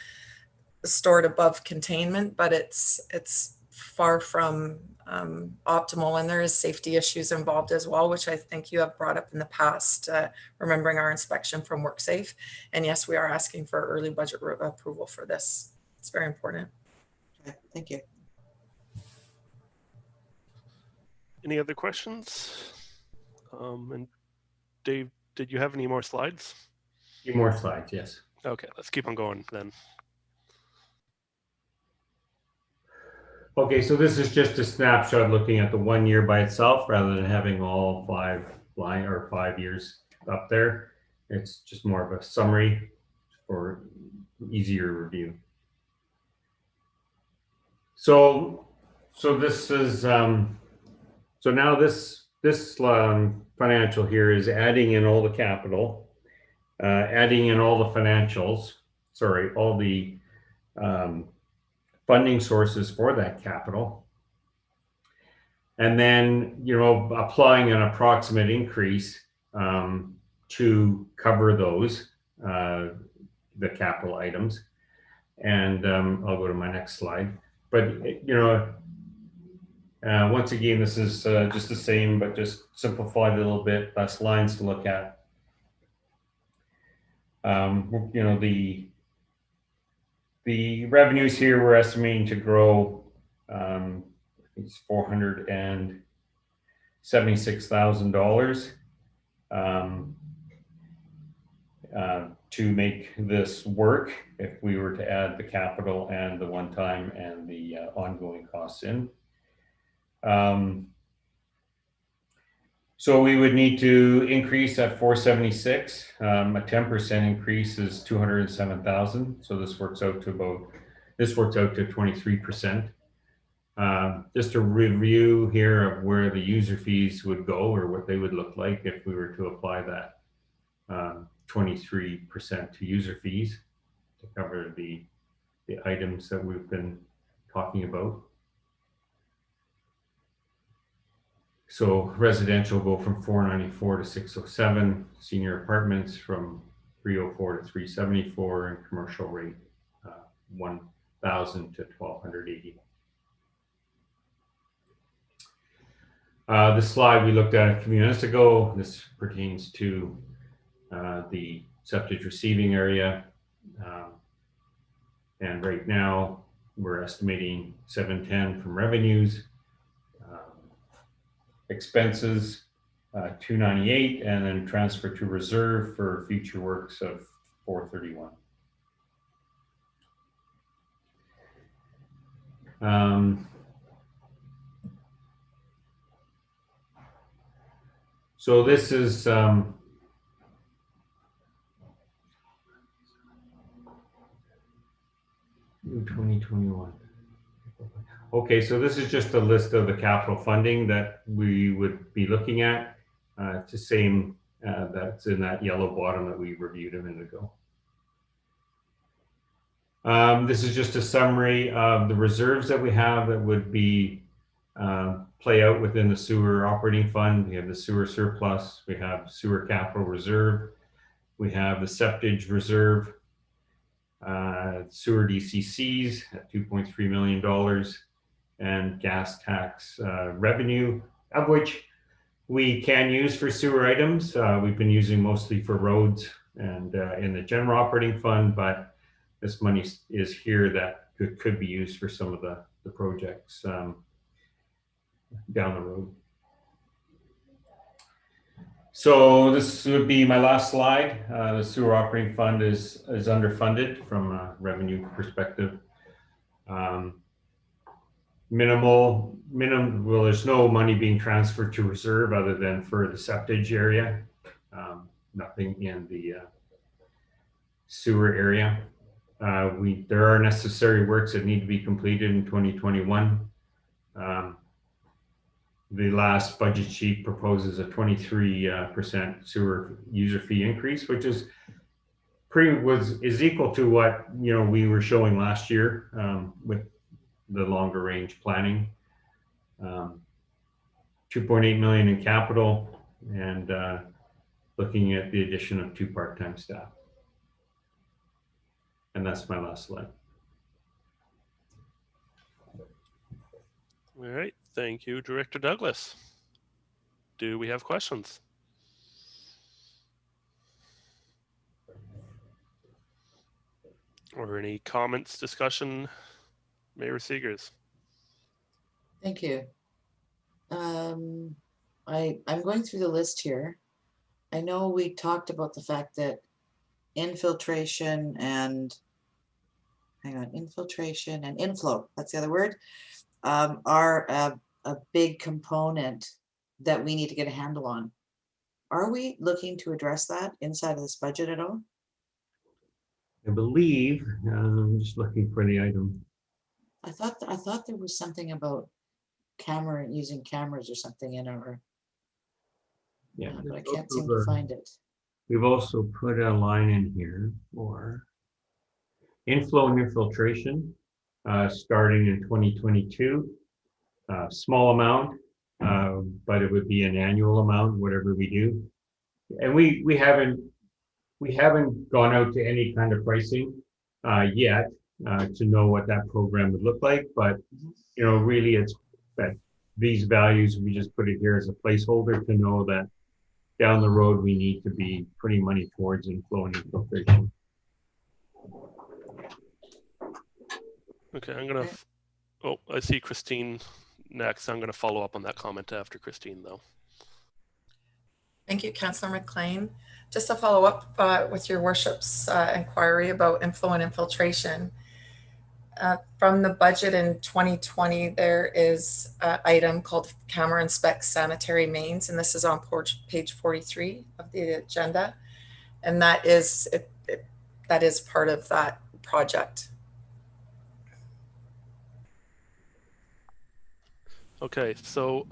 stored above containment, but it's far from optimal, and there is safety issues involved as well, which I think you have brought up in the past, remembering our inspection from WorkSafe. And yes, we are asking for early budget approval for this. It's very important. Okay, thank you. Any other questions? And Dave, did you have any more slides? A few more slides, yes. Okay, let's keep on going then. Okay, so this is just a snapshot looking at the 1 year by itself rather than having all 5 years up there. It's just more of a summary for easier review. So this is so now this financial here is adding in all the capital, adding in all the financials. Sorry, all the funding sources for that capital, and then applying an approximate increase to cover those the capital items. And I'll go to my next slide. But, you know, once again, this is just the same, but just simplified a little bit, less lines to look at. You know, the revenues here we're estimating to grow, it's $476,000 to make this work if we were to add the capital and the one-time and the ongoing costs in. So we would need to increase at 476. A 10% increase is 207,000. So this works out to 23%. Just a review here of where the user fees would go, or what they would look like if we were to apply that 23% to user fees to cover the items that we've been talking about. So residential go from 494 to 607, senior apartments from 304 to 374, and commercial rate 1,000 to 1,280. This slide we looked at a few minutes ago. This pertains to the septage receiving area. And right now we're estimating 710 from revenues, expenses 298, and then transfer to reserve for future works of 431. So this is 2021. Okay, so this is just a list of the capital funding that we would be looking at. It's the same that's in that yellow bottom that we reviewed a minute ago. This is just a summary of the reserves that we have that would be play out within the sewer operating fund. We have the sewer surplus, we have sewer capital reserve, we have the septage reserve, sewer DCCs at $2.3 million, and gas tax revenue, of which we can use for sewer items. We've been using mostly for roads and in the general operating fund, but this money is here that could be used for some of the projects down the road. So this would be my last slide. The sewer operating fund is underfunded from a revenue perspective. Well, there's no money being transferred to reserve other than for the septage area. Nothing in the sewer area. There are necessary works that need to be completed in 2021. The last budget sheet proposes a 23% sewer user fee increase, which is equal to what we were showing last year with the longer range planning. 2.8 million in capital, and looking at the addition of 2 part-time staff. And that's my last slide. All right, thank you, Director Douglas. Do we have questions? Or any comments, discussion, Mayor Seegers? Thank you. I'm going through the list here. I know we talked about the fact that infiltration and inflow, that's the other word, are a big component that we need to get a handle on. Are we looking to address that inside of this budget at all? I believe, I'm just looking for the item. I thought there was something about using cameras or something in our, yeah, but I can't seem to find it. We've also put a line in here for inflow and infiltration starting in 2022. Small amount, but it would be an annual amount, whatever we do. And we haven't We haven't gone out to any kind of pricing yet to know what that program would look like, but really it's that these values, we just put it here as a placeholder to know that down the road we need to be putting money towards inflow and infiltration. Okay, I'm gonna. Oh, I see Christine next. I'm gonna follow up on that comment after Christine, though. Thank you, Councillor McLean. Just to follow up with your worship's inquiry about inflow and infiltration. From the budget in 2020, there is an item called Camera Inspect Sanitary Mains, and this is on page 43 of the agenda. And that is that is part of that project. Okay, so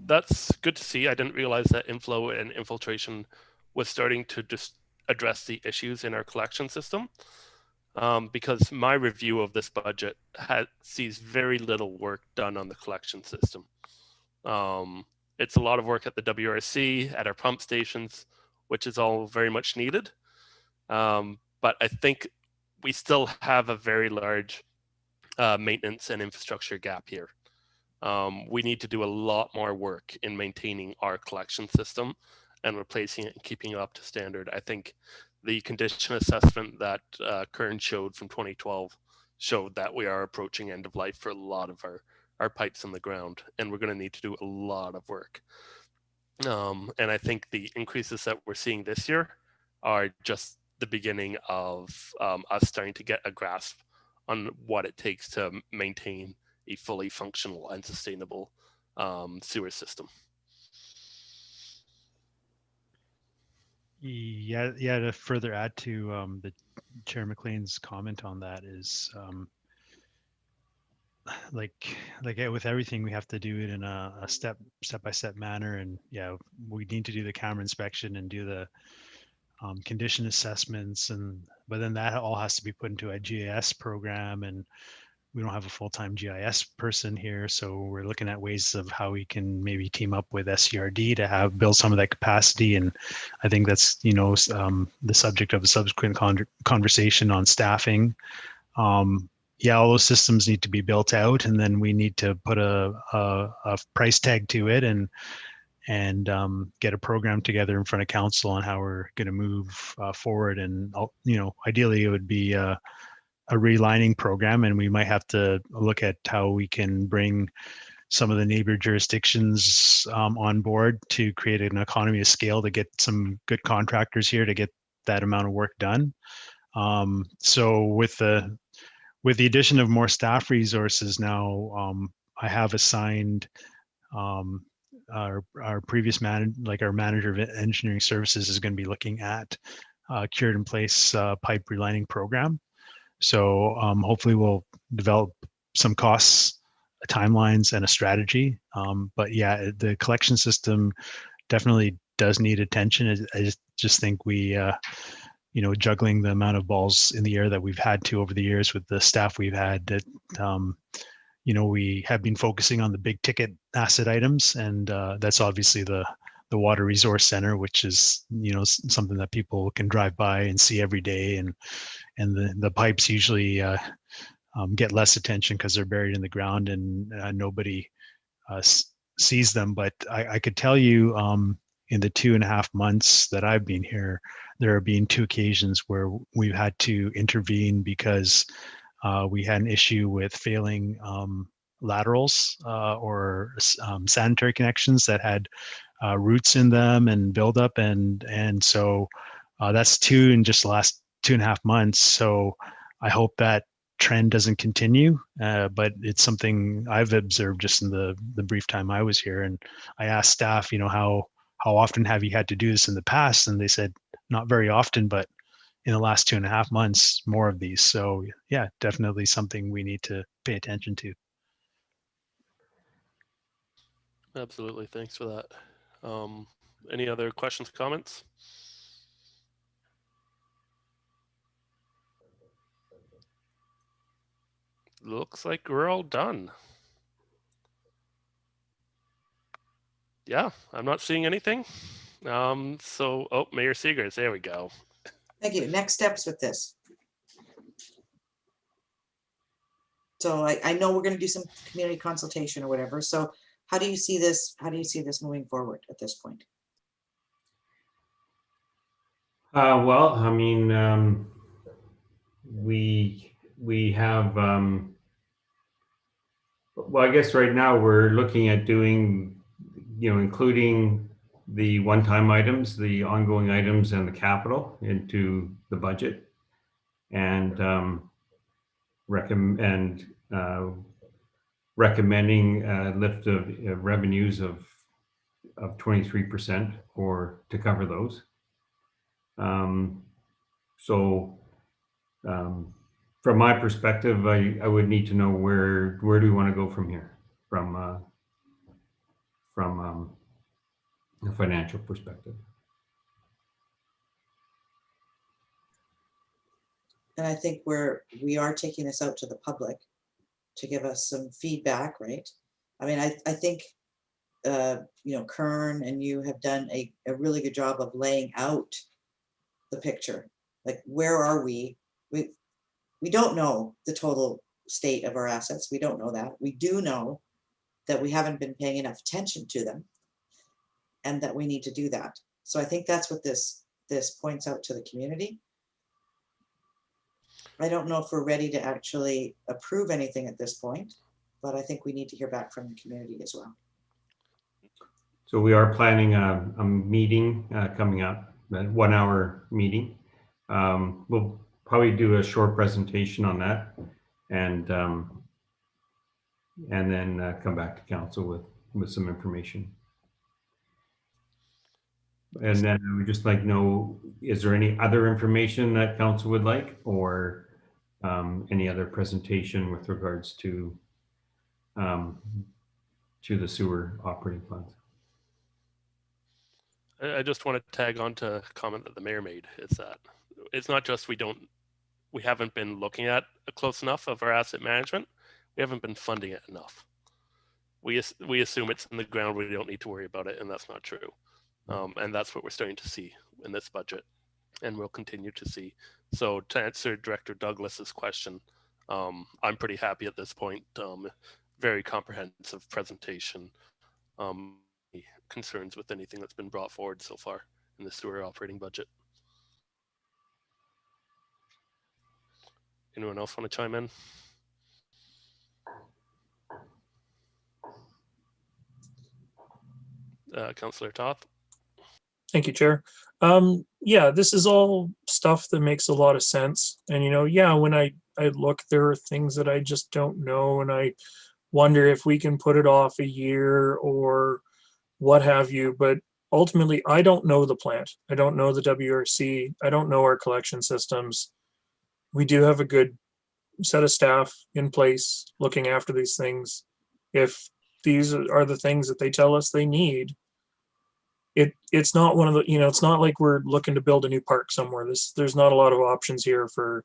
that's good to see. I didn't realize that inflow and infiltration was starting to just address the issues in our collection system. Because my review of this budget sees very little work done on the collection system. It's a lot of work at the WRC, at our pump stations, which is all very much needed. But I think we still have a very large maintenance and infrastructure gap here. We need to do a lot more work in maintaining our collection system and replacing it and keeping it up to standard. I think the condition assessment that Kern showed from 2012 showed that we are approaching end of life for a lot of our pipes in the ground, and we're going to need to do a lot of work. And I think the increases that we're seeing this year are just the beginning of us starting to get a grasp on what it takes to maintain a fully functional and sustainable sewer system. Yeah, to further add to the Chair McLean's comment on that is like with everything, we have to do it in a step-by-step manner, and yeah, we need to do the camera inspection and do the condition assessments, but then that all has to be put into a GIS program, and we don't have a full-time GIS person here, so we're looking at ways of how we can maybe team up with SCRD to build some of that capacity. And I think that's the subject of a subsequent conversation on staffing. Yeah, all those systems need to be built out, and then we need to put a price tag to it and get a program together in front of council on how we're going to move forward. And ideally, it would be a relining program, and we might have to look at how we can bring some of the neighbor jurisdictions on board to create an economy of scale to get some good contractors here to get that amount of work done. So with the addition of more staff resources now, I have assigned our previous our manager of engineering services is going to be looking at cured in place pipe relining program. So hopefully we'll develop some costs, timelines, and a strategy. But yeah, the collection system definitely does need attention. I just think we, juggling the amount of balls in the air that we've had to over the years with the staff we've had, that we have been focusing on the big ticket asset items, and that's obviously the water resource center, which is something that people can drive by and see every day, and the pipes usually get less attention because they're buried in the ground and nobody sees them. But I could tell you in the 2.5 months that I've been here, there have been 2 occasions where we've had to intervene because we had an issue with failing laterals or sanitary connections that had roots in them and buildup, and so that's 2 in just the last 2.5 months. So I hope that trend doesn't continue, but it's something I've observed just in the brief time I was here. And I asked staff, how often have you had to do this in the past? And they said not very often, but in the last 2.5 months, more of these. So yeah, definitely something we need to pay attention to. Absolutely, thanks for that. Any other questions, comments? Looks like we're all done. Yeah, I'm not seeing anything. Mayor Seegers, there we go. Thank you. Next steps with this. So I know we're going to do some community consultation or whatever. So how do you see this? How do you see this moving forward at this point? Well, I mean, we have, well, I guess right now we're looking at doing, including the one-time items, the ongoing items, and the capital into the budget, and recommending a lift of revenues of 23% to cover those. So from my perspective, I would need to know where do we want to go from here, from a financial perspective. And I think we are taking this out to the public to give us some feedback, right? I mean, I think, Kern and you have done a really good job of laying out the picture. Like, where are we? We don't know the total state of our assets. We don't know that. We do know that we haven't been paying enough attention to them and that we need to do that. So I think that's what this points out to the community. I don't know if we're ready to actually approve anything at this point, but I think we need to hear back from the community as well. So we are planning a meeting coming up, a 1-hour meeting. We'll probably do a short presentation on that, and then come back to council with some information. And then I would just like to know, is there any other information that council would like, or any other presentation with regards to the sewer operating funds? I just want to tag on to a comment that the mayor made, is that it's not just we haven't been looking at close enough of our asset management, we haven't been funding it enough. We assume it's in the ground, we don't need to worry about it, and that's not true. And that's what we're starting to see in this budget, and we'll continue to see. So to answer Director Douglas's question, I'm pretty happy at this point. Very comprehensive presentation. Concerns with anything that's been brought forward so far in the sewer operating budget. Anyone else want to chime in? Councillor Toth. Thank you, Chair. Yeah, this is all stuff that makes a lot of sense. And, yeah, when I look, there are things that I just don't know. And I wonder if we can put it off a year or what have you. But ultimately, I don't know the plant. I don't know the WRC. I don't know our collection systems. We do have a good set of staff in place looking after these things. If these are the things that they tell us they need, it's not one of the, it's not like we're looking to build a new park somewhere. There's not a lot of options here for,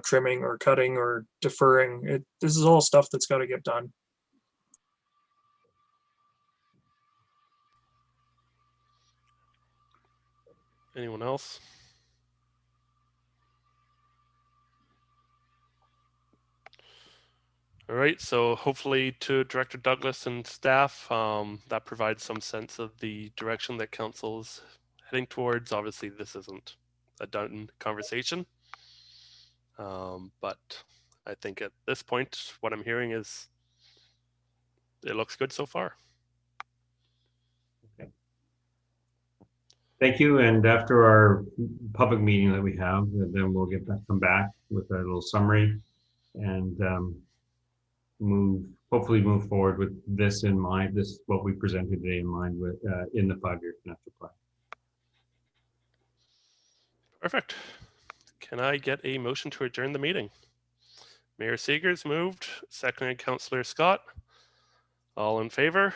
trimming or cutting or deferring. This is all stuff that's got to get done. Anyone else? All right, so hopefully to Director Douglas and staff, that provides some sense of the direction that council is heading towards. Obviously, this isn't a done conversation, but I think at this point, what I'm hearing is it looks good so far. Okay. Thank you. And after our public meeting that we have, then we'll come back with a little summary and hopefully move forward with this in mind, what we presented today in mind with in the 5-year master plan. Perfect. Can I get a motion to adjourn the meeting? Mayor Seegers moved, seconded Councillor Scott. All in favor?